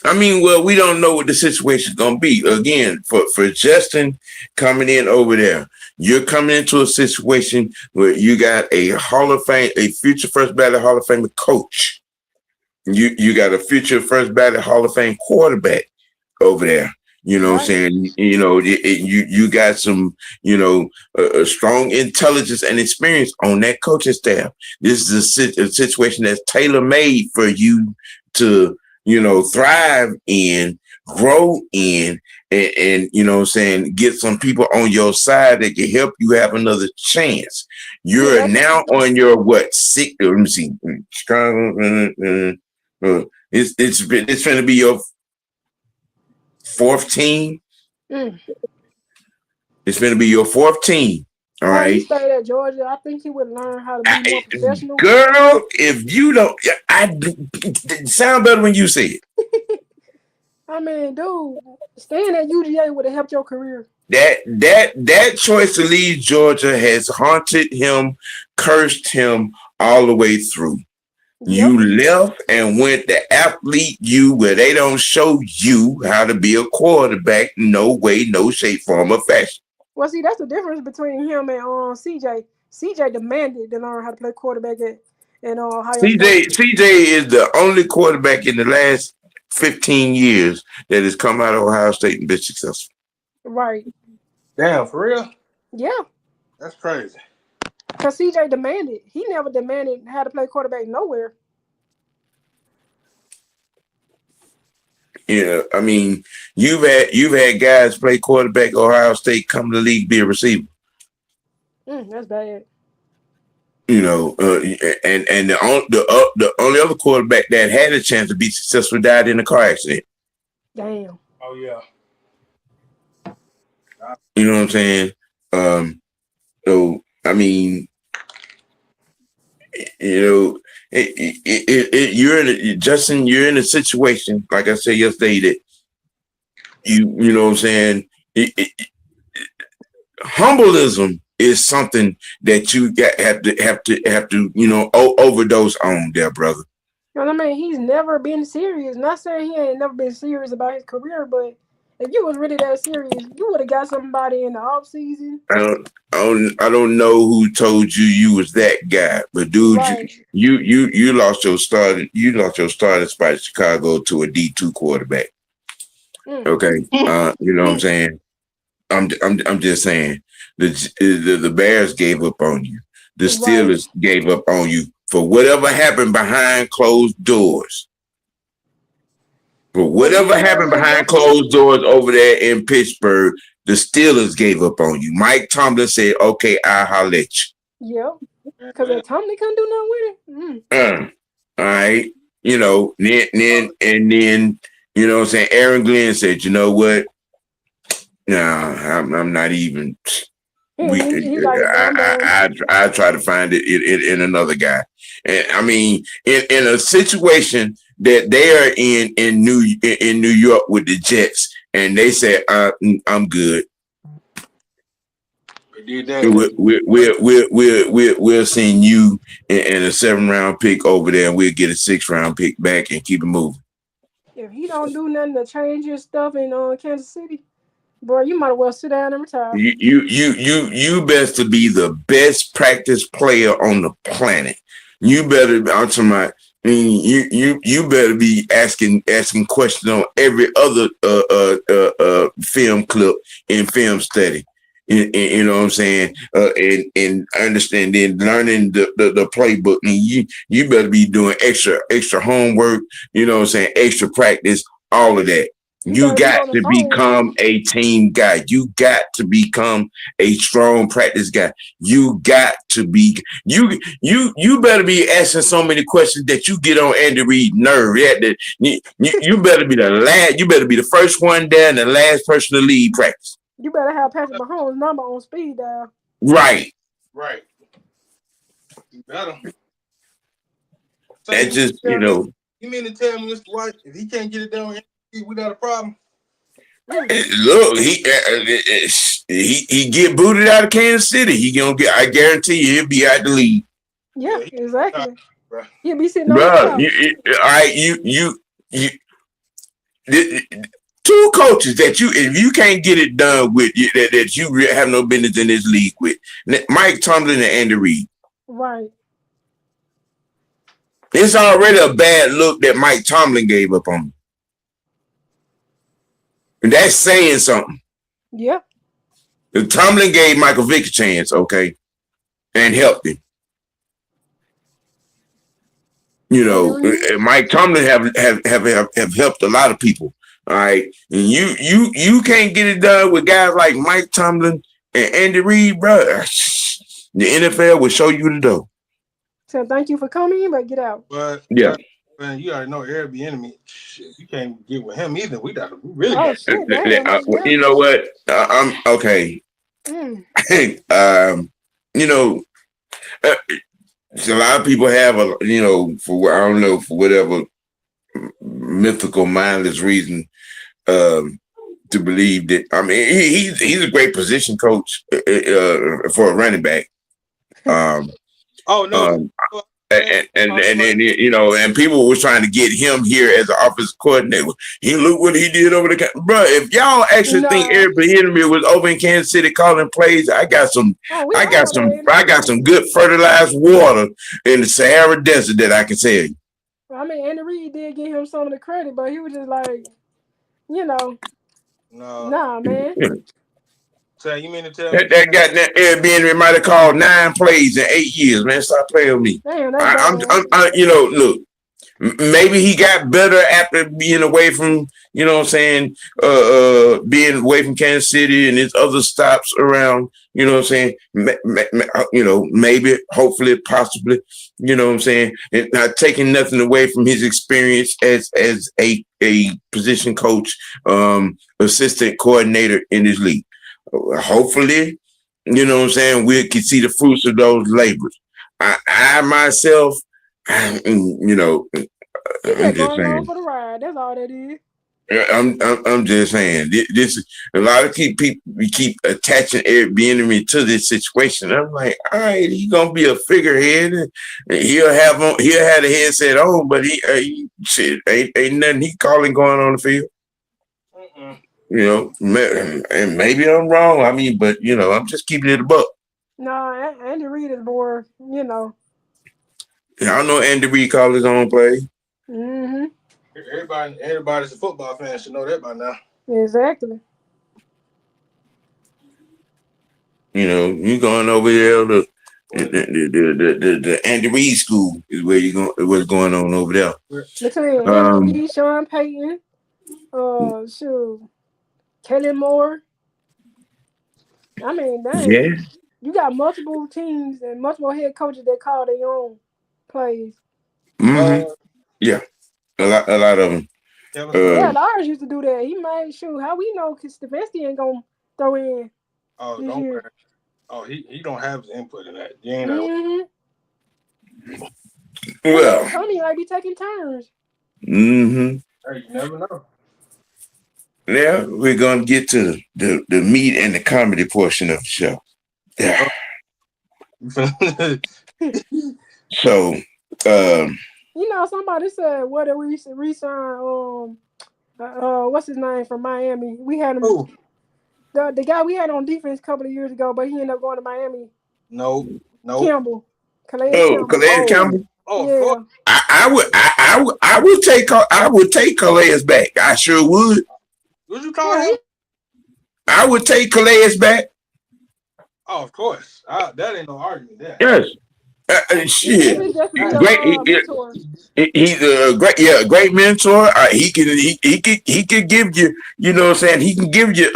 I mean, well, we don't know what the situation's gonna be. Again, for Justin coming in over there, you're coming into a situation where you got a Hall of Fame, a future first ballot Hall of Fame coach. You got a future first ballot Hall of Fame quarterback over there. You know what I'm saying? You got some, strong intelligence and experience on that coaching staff. This is a situation that's tailor-made for you to, thrive in, grow in, and get some people on your side that can help you have another chance. You're now on your sixth? Let me see. It's going to be your 4th team. It's going to be your 4th team. All right. He stayed at Georgia. I think he would learn how to be more professional. Girl, if you don't, it sound better when you say it. I mean, dude, staying at UGA would have helped your career. That choice to leave Georgia has haunted him, cursed him all the way through. Yep. You left and went the athlete where they don't show you how to be a quarterback. No way, no shape, form, or fashion. Well, see, that's the difference between him and CJ. CJ demanded to learn how to play quarterback at Ohio State. CJ is the only quarterback in the last 15 years that has come out of Ohio State and been successful. Right. Damn, for real? Yeah. That's crazy. Because CJ demanded. He never demanded how to play quarterback nowhere. I mean, you've had guys play quarterback at Ohio State, come to the league, be a receiver. That's bad. And the only other quarterback that had a chance to be successful died in a car accident. Damn. Oh yeah. You know what I'm saying? So I mean, you know, you're Justin. You're in a situation, like I said yesterday, that you know what I'm saying. Humbleism is something that you have to overdose on, there, brother. And I mean, he's never been serious. Not saying he ain't never been serious about his career, but if you was really that serious, you would have got somebody in the off season. I don't know who told you was that guy, but dude, Right. you lost your starting spot in Chicago to a D2 quarterback. Okay, you know what I'm saying. I'm just saying the Bears gave up on you. The Steelers gave up on you for whatever happened behind closed doors. For whatever happened behind closed doors over there in Pittsburgh, the Steelers gave up on you. Mike Tomlin said, "Okay, I'll holler at you." Yep. Because Tomlin couldn't do nothing with it. All right. You know, then you know what I'm saying, Aaron Glenn said, "You know what? No, I'm not even. I try to find it in another guy. And I mean, in a situation that they are in New York with the Jets, and they say, I'm good. We'll send you in a 7th-round pick over there, and we'll get a 6th-round pick back and keep it moving. If he don't do nothing to change his stuff in Kansas City, bro, you might as well sit down and retire. You best to be the best practice player on the planet. You better. I'm talking about. You better be asking questions on every other film clip in film study. You know what I'm saying? And understanding, learning the playbook. And you better be doing extra homework. You know what I'm saying? Extra practice, all of that. You got to become a team guy. You got to become a strong practice guy. You got to be you better be asking so many questions that you get on Andy Reid nerve. You better be the last. You better be the first one there and the last person to lead practice. You better have Patrick Mahomes' number on speed dial. Right. You better. That's just you know. You mean to tell me, Mr. White, if he can't get it done, we got a problem? Look, he get booted out of Kansas City. He gonna get. I guarantee you, he'll be out the league. Yeah, exactly. He'll be sitting on the couch. All right, you. Two coaches that if you can't get it done with that you have no business in this league with, Mike Tomlin and Andy Reid. Right. It's already a bad look that Mike Tomlin gave up on him. And that's saying something. Yeah. Tomlin gave Michael Vick a chance, okay, and helped him. You know, Mike Tomlin have helped a lot of people. All right, and you can't get it done with guys like Mike Tomlin and Andy Reid, bro. The NFL will show you the door. So thank you for coming, but get out. But yeah, man, you already know Airbnb. Shit, you can't get with him either. We really got. Shit, you know what? I'm okay. You know, a lot of people have for whatever mythical, mindless reason. To believe that he's a great position coach for a running back. And people was trying to get him here as an offensive coordinator. Look what he did over the bro. If y'all actually think Eric Bieniemy was over in Kansas City calling plays, I got some good fertilized water in the Sahara Desert that I can sell you. I mean, Andy Reid did give him some of the credit, but he was just like, nah, man. So you mean to tell me that goddamn Airbnb might have called 9 plays in 8 years, man? Stop playing with me. Damn, look, maybe he got better after being away from, being away from Kansas City and his other stops around. You know what I'm saying? Maybe, hopefully, possibly. You know what I'm saying? And not taking nothing away from his experience as a position coach, assistant coordinator in this league. Hopefully, you know what I'm saying, we can see the fruits of those labors. I myself, you know, He I'm just just going along saying. for the ride. That's all that is. I'm just saying. This a lot of people we keep attaching the enemy to this situation. I'm like, all right, he's gonna be a figurehead. And he'll have the headset on, but shit ain't nothing he calling going on the field. Mm-mm. You know, and maybe I'm wrong. I mean, but you know, I'm just keeping it a buck. No, Andy Reid is more, you know. I know Andy Reid called his own play. Mm-hmm. Everybody's a football fan should know that by now. Exactly. You know, you going over there to the Andy Reid school is where you going. What's going on over there? Between Andy Um, Reid, Sean Payton, shoot, Kellen Moore. I mean, yeah, dang. You got multiple teams and multiple head coaches that call their own plays. hmm Uh, yeah, a lot of them. Kevin Yeah, Uh, Stefanski. Lars used to do that. He might shoot. How we know? Because Stefanski ain't gonna throw in Oh, this don't year. worry. Oh, he don't have his input in that. You ain't that. Mm-hmm. well, Tony might be taking turns. hmm Hey, you never know. now we're gonna get to the meat and the comedy portion of the show. Yeah. So, um, You know, somebody said what a resign. What's his name from Miami? We had him. Oh, The guy we had on defense a couple of years ago, but he ended up going to Miami. no, no. Campbell, Calais Campbell. Calais Oh, Campbell. of course. Yeah, I would take Calais back. I sure would. Would you call yeah. him? I would take Calais back. Oh, of course. That ain't no argument there. Yes. He Shit. was just be Great. a mentor. He's a great mentor. He could give you, you know what I'm saying? He can give you,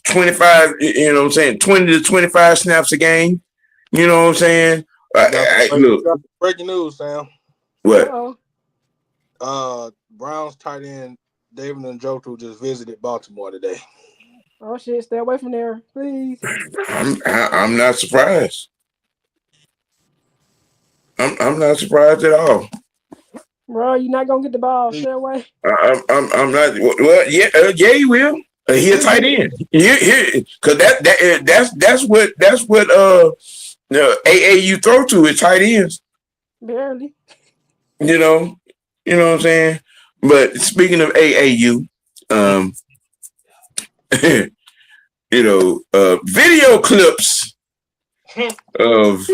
25, you know what I'm saying? 20 to 25 snaps a game. You know what I'm saying? Look, Breaking news, Sam. what? Browns tight end David Njoku just visited Baltimore today. Oh shit! Stay away from there, please. I'm not surprised. I'm not surprised at all. Bro, you're not gonna get the ball. Stay away. I'm not. Well, yeah, he will. He a tight end. Because that's what AAU throw to is tight ends. Barely. You know, what I'm saying. But speaking of AAU, video clips of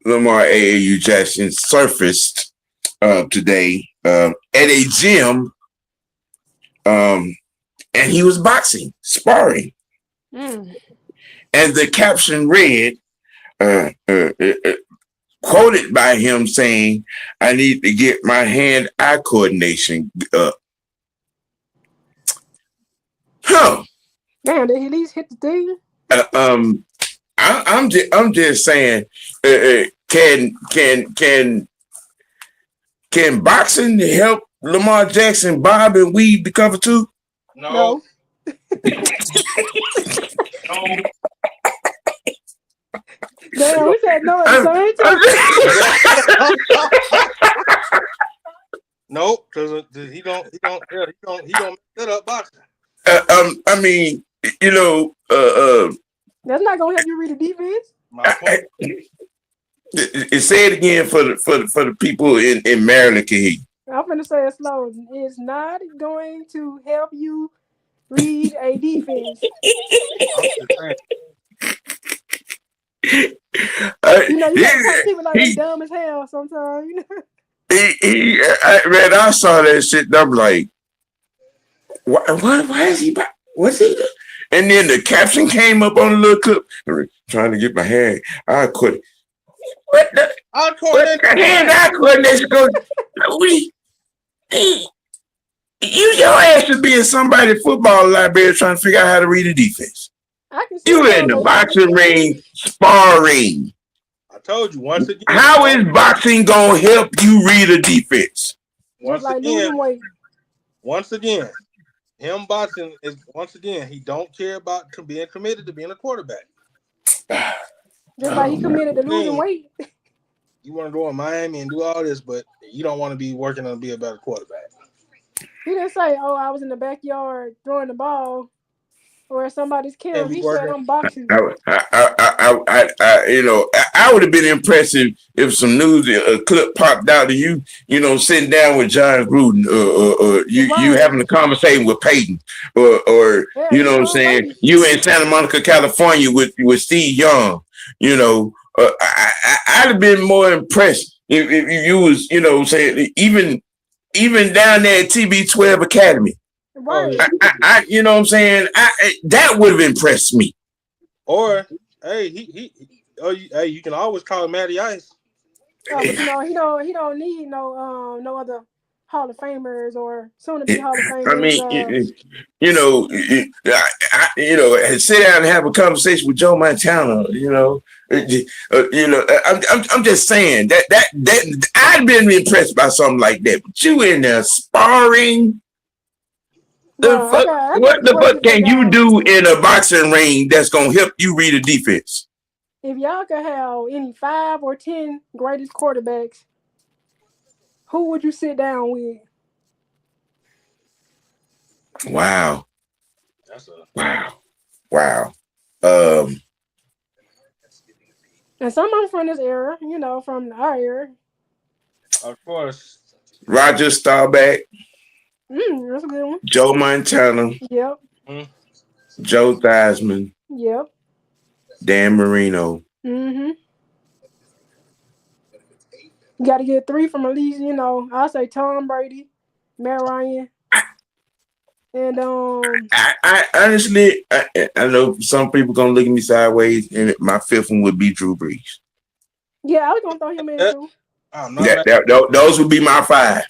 Lamar AAU Jackson surfaced today at a gym, and he was boxing, sparring, Mm. and the caption read, quoted by him saying, "I need to get my hand-eye coordination up." Huh? Damn, did he at least hit the thing? I'm just saying, can boxing help Lamar Jackson bob and weave the cover two? No. Damn, we said no at the same time. Nope, because he don't mess that up boxing. I mean, That's not gonna help you read the defense. My point. Say it again for the people in Maryland can hear. I'm gonna say it slow. It's not going to help you read a defense. I'm just saying. You gotta talk to people like they dumb as hell sometimes. I saw that shit and I'm like, why is he, what's he doing? And then the caption came up on the little clip, trying to get my hand. I quit. What the hand-eye coordination goes? Use your ass to be in somebody's football library trying to figure out how to read a defense. You in the boxing ring sparring. I told you once again. How is boxing gonna help you read a defense? Once again, him boxing is once again he don't care about being committed to being a quarterback. Just like he committed to losing weight. You want to go in Miami and do all this, but you don't want to be working on be a better quarterback. He didn't say, "Oh, I was in the backyard throwing the ball." Or somebody's killed. He said, "I'm boxing." I would have been impressed if some news clip popped out of you, sitting down with John Gruden, or you having a conversation with Peyton, or you know what I'm saying, you in Santa Monica, California with Steve Young, I'd have been more impressed if you was, saying even down there at TB12 Academy. Right. You know what I'm saying? That would have impressed me. Or hey, you can always call him Matty Ice. But he don't need no other Hall of Famers or soon to be Hall of Famers. I mean, sit down and have a conversation with Joe Montana. I'm just saying that I'd been impressed by something like that. But you in there sparring. What the fuck can you do in a boxing ring that's gonna help you read a defense? If y'all could have any 5 or 10 greatest quarterbacks, who would you sit down with? Wow. Wow. And some of them from this era, from our era. Of course. Roger Staubach. That's a good one. Joe Montana. Yep. Joe Theismann. Yep. Dan Marino. You got to get 3 from at least, I'll say Tom Brady, Matt Ryan, and I honestly, I know some people gonna look at me sideways, and my 5th one would be Drew Brees. Yeah, I was gonna throw him in too. Those would be my 5.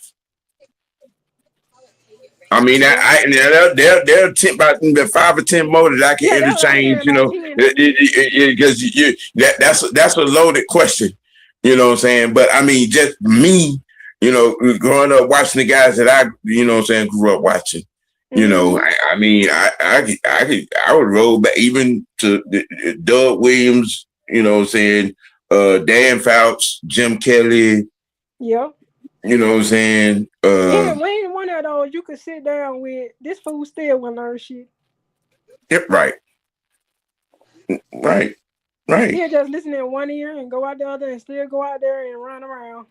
I mean, they'll tip about 5 or 10 more that I can interchange, because that's a loaded question, you know what I'm saying? But I mean, just me, growing up watching the guys that I, grew up watching, I mean, I would roll back even to Doug Williams, Dan Fouts, Jim Kelly. Yep. You know what I'm saying? We ain't one of those you could sit down with. This fool still want to learn shit. Yep, right. He'll just listen in one ear and go out the other and still go out there and run around.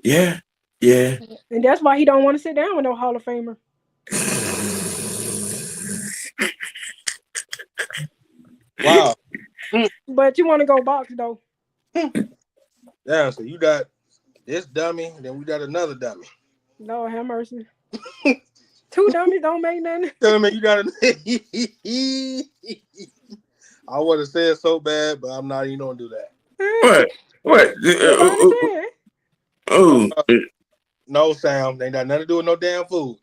Yeah. And that's why he don't want to sit down with no Hall of Famer. Wow. But you want to go box, though. Yeah, so you got this dummy, then we got another dummy. Lord have mercy. 2 dummies don't make nothing. Tell me you got I would have said so bad, but I'm not even gonna do that. What? No, Sam. They ain't got nothing to do with no damn food.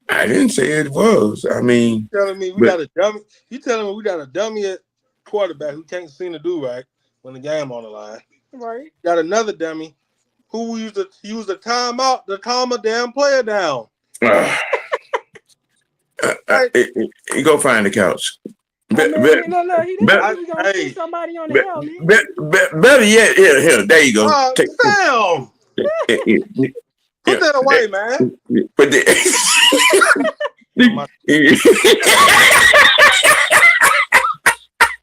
I didn't say it was. I mean, you telling me we got a dummy? You telling me we got a dummy at quarterback who can't seem to do right when the game on the line? Right. Got another dummy who used to use the timeout to calm a damn player down. You go find the couch. Better yet, here, there you go. Sam, put that away, man.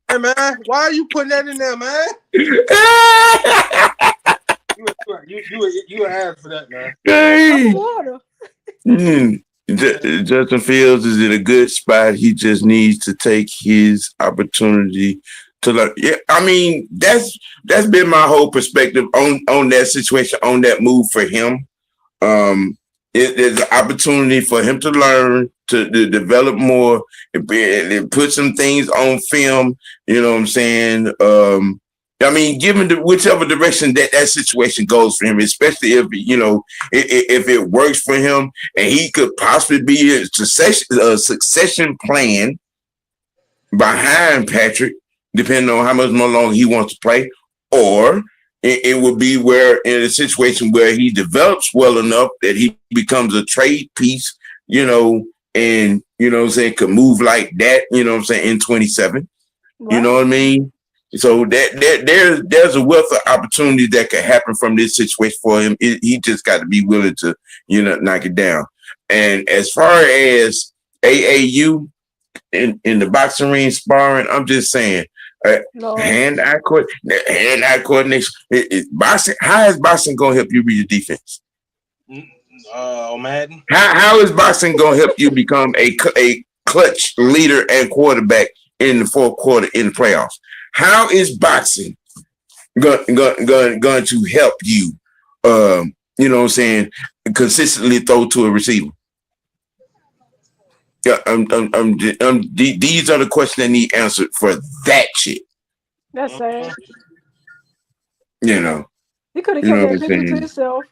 Hey, man, why are you putting that in there, man? You asked for that, man. Justin Fields is in a good spot. He just needs to take his opportunity to learn. Yeah, I mean, that's been my whole perspective on that situation, on that move for him. There's an opportunity for him to learn, to develop more, and put some things on film. You know what I'm saying? I mean, given whichever direction that situation goes for him, especially if if it works for him, and he could possibly be a succession plan behind Patrick, depending on how much more longer he wants to play, or it would be where in a situation where he develops well enough that he becomes a trade piece, and could move like that, in 27. Right. You know what I mean? So there's a wealth of opportunity that could happen from this situation for him. He just got to be willing to, knock it down. And as far as AAU in the boxing ring sparring, I'm just saying, hand-eye coordination. Boxing. How is boxing gonna help you read the defense? Madden. How is boxing gonna help you become a clutch leader and quarterback in the fourth quarter in the playoffs? How is boxing going to help you? Consistently throw to a receiver. Yeah, these are the questions that need answered for that shit. That's sad. You know. He could have kept that picture to himself.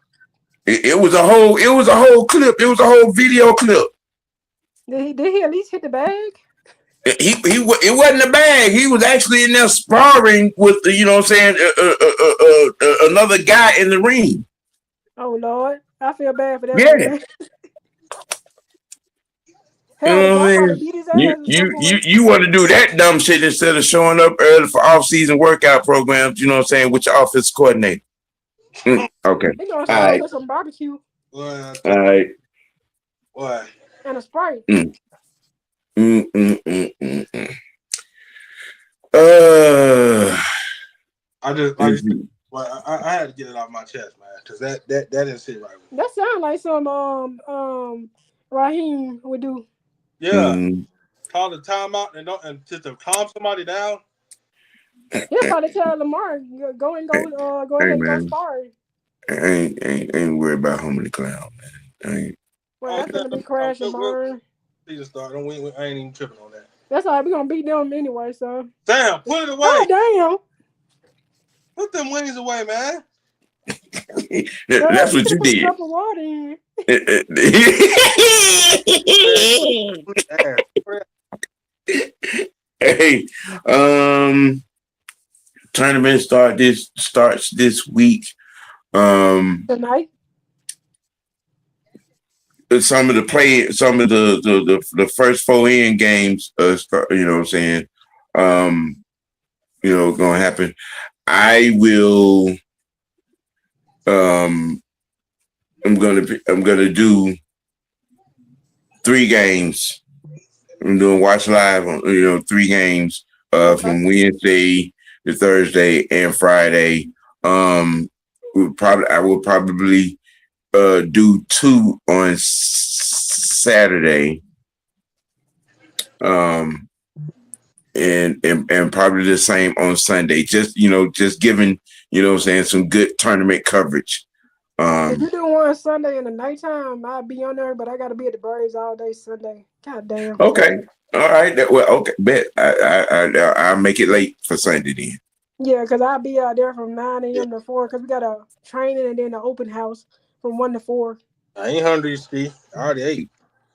It was a whole clip. It was a whole video clip. Did he at least hit the bag? It wasn't a bag. He was actually in there sparring with another guy in the ring. Oh Lord, I feel bad for that. Yeah. Hell, you want to do that dumb shit instead of showing up early for off-season workout programs, with your office coordinator. Okay. They're gonna start with some barbecue. All right. What? And a Sprite. I had to get it off my chest, man, because that didn't sit right with me. That sounds like some Raheem would do. Yeah. Call the timeout and just to calm somebody down. He'll probably tell Lamar go ahead and go spar. I ain't worried about home in the cloud, man. Well, that's gonna be crash and burn. He just started. I ain't even tripping on that. That's all right. We're gonna beat them anyway, so. Damn, put it away. Oh damn. Put them wings away, man. That's what you did. Drop of water in. Hey, tournament starts this week. Tonight. Some of the first 4 in games, gonna happen. I will. I'm gonna do 3 games. I'm doing watch live on 3 games from Wednesday to Thursday and Friday. I will probably do 2 on Saturday. And probably the same on Sunday. Just giving some good tournament coverage. If you do one Sunday in the nighttime, I'll be on there, but I gotta be at the Braves all day Sunday. God damn. Okay. All right. Okay. Bet I'll make it late for Sunday then. Yeah, because I'll be out there from 9 a.m. to 4 because we got a training and then an open house from 1 to 4. I ain't hungry, Steve. I already ate.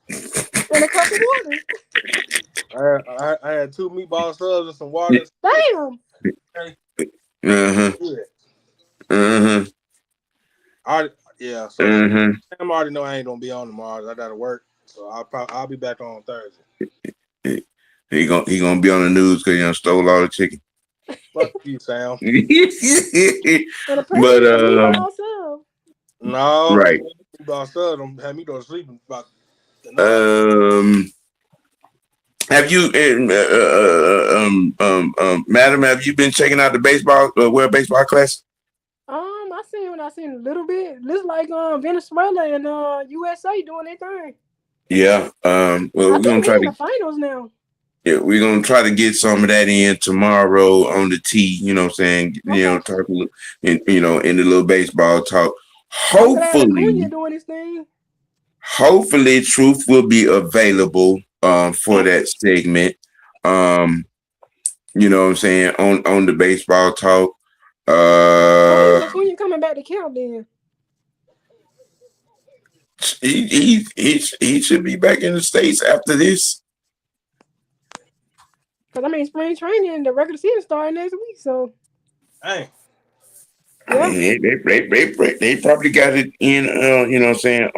And a cup of water. I had 2 meatball subs and some water. Damn. So I already know I ain't gonna be on tomorrow. I gotta work, so I'll be back on Thursday. He gonna be on the news because you stole all the chicken. Fuck you, Sam. But no, right. Meatball sub them had me go to sleep about. Have you, madam? Have you been checking out the baseball class? I seen a little bit. Looks like Venezuela and USA doing their thing. Yeah. Well, we're gonna try to the finals now. Yeah, we're gonna try to get some of that in tomorrow on the tee. You know what I'm saying? Okay. Talk a little, in the little baseball talk. Hopefully, doing his thing. Hopefully, Truth will be available for that segment. You know what I'm saying, on the baseball talk. When you coming back to camp then? He should be back in the States after this. Because spring training, the regular season starting next week, so. Hey. Yeah. They probably got it in, you know what I'm saying,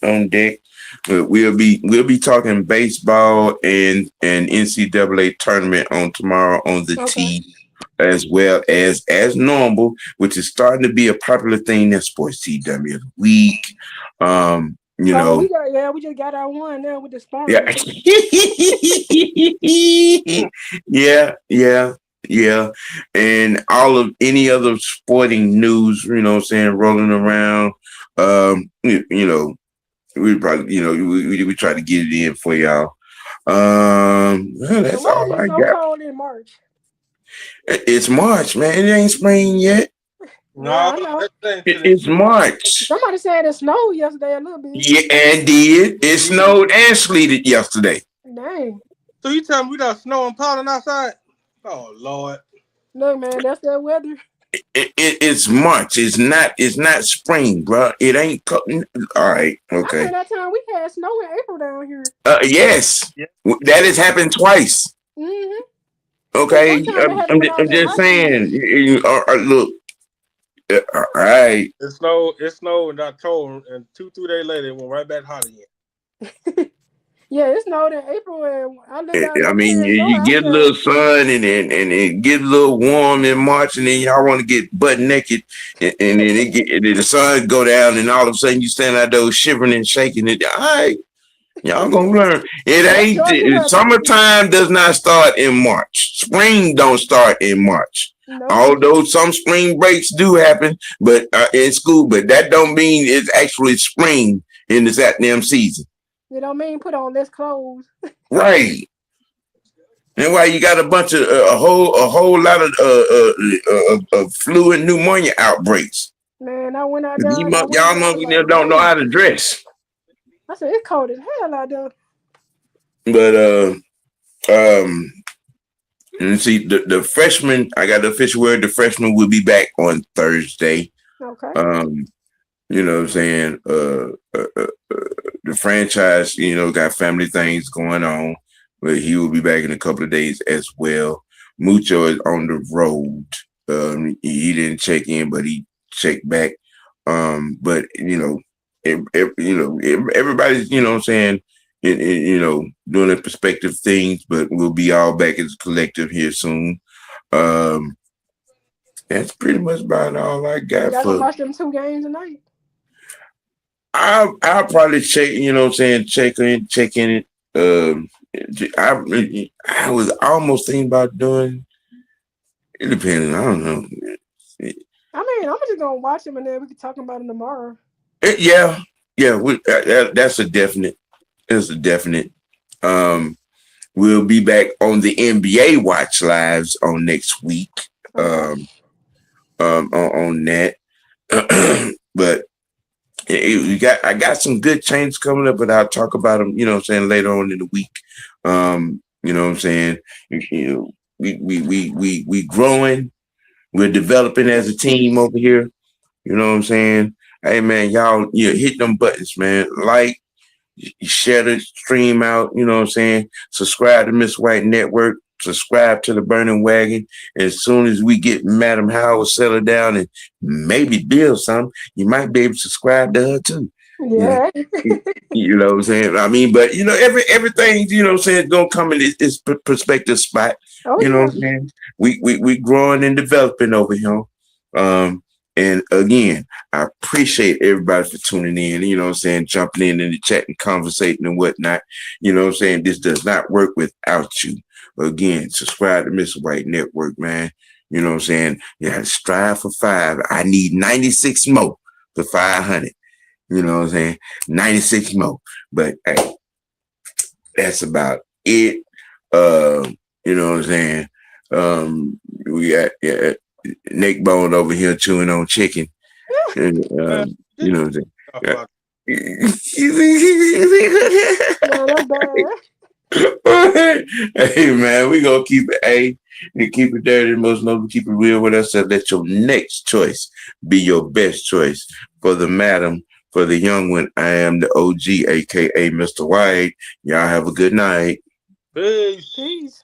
on deck. But we'll be talking baseball and NCAA tournament on tomorrow on the Okay. T, as well as normal, which is starting to be a popular thing in sports TW of the week. You Oh, know, we just got our one now with the yeah. Spartans. Yeah. And all of any other sporting news, you know what I'm saying, rolling around. You know, we probably, you know, we try to get it in for y'all. Well, And that's why is all it I so got. cold in March? It's March, man. It ain't spring yet. Yeah, No, I know. that's the thing to the It's March. Somebody said it snowed yesterday a little bit. Yeah, and did. It snowed and sleeted yesterday. Dang. So you tell me we got snow and pollen outside? Oh Lord. Look, man, that's that weather. It's March. It's not spring, bro. It ain't cutting. All right. I Okay. think that time we had snow in April down here. Yes. Yeah. That has happened twice. Mm-hmm. Then one Okay. time it happened I'm, when I I'm was in just high school. saying. Look. All right. It snowed in October and 2-3 days later it went right back hot again. Yeah, it snowed in April and I looked out I my mean, parents' door. you I get a little said, sun and it get a little warm in March, and then y'all want to get butt naked, and then and then the sun go down, and all of a sudden you stand out there shivering and shaking. It. All right, y'all gonna learn. It that's Georgia ain't. weather. Summertime does not start in March. Spring don't start in March. Nope. Although some spring breaks do happen, but in school, but that don't mean it's actually spring in this damn season. You don't mean put on less clothes. Right. And why you got a bunch of a whole lot of flu and pneumonia outbreaks. Man, I went out there and I went Y'all there. I was like, don't know dang. how to dress. I said, it's cold as hell out there. But and see the freshmen. I got the official word. The freshmen will be back on Thursday. Okay. You know what I'm saying? The franchise, you know, got family things going on, but he will be back in a couple of days as well. Mucho is on the road. He didn't check in, but he checked back. But you know, everybody's, you know what I'm saying, you know, doing their perspective things, but we'll be all back as a collective here soon. Um, that's pretty much about all I got Y'all gonna for. watch them 2 games tonight? I'll probably check, you know what I'm saying, check in it. I was almost thinking about doing it depends. I don't know. I mean, I'm just gonna watch them and then we can talk about them tomorrow. Yeah. That's a definite. It's a definite. We'll be back on the NBA Watch Lives on next week. Okay. On that. But I got some good changes coming up, but I'll talk about them, you know what I'm saying, later on in the week. You know what I'm saying? You know, we growing, we're developing as a team over here. You know what I'm saying? Hey man, y'all, hit them buttons, man. Like, share the stream out, you know what I'm saying? Subscribe to Miss White Network, subscribe to the Burning Wagon. As soon as we get Madam Howard settled down and maybe build something, you might be able to subscribe to her too. Yeah. You know what I'm saying? I mean, but you know, everything, you know what I'm saying, is gonna come in its perspective spot. Oh You know yeah. what I'm saying? We growing and developing over here. And again, I appreciate everybody for tuning in, you know what I'm saying, jumping in the chat and conversating and whatnot. You know what I'm saying? This does not work without you. Again, subscribe to Mr. White Network, man. You know what I'm saying? Yeah, strive for 5. I need 96 more for 500. You know what I'm saying? 96 more. But hey, that's about it. You know what I'm saying? We got Nick Bone over here chewing on chicken. And, you know what I'm saying? Talk about Yeah, that's bad. Hey man, we gonna keep it and keep it dirty, most noble, keep it real with us, and let your next choice be your best choice. For the madam, for the young one, I am the OG, aka Mr. White. Y'all have a good night. peace. Peace.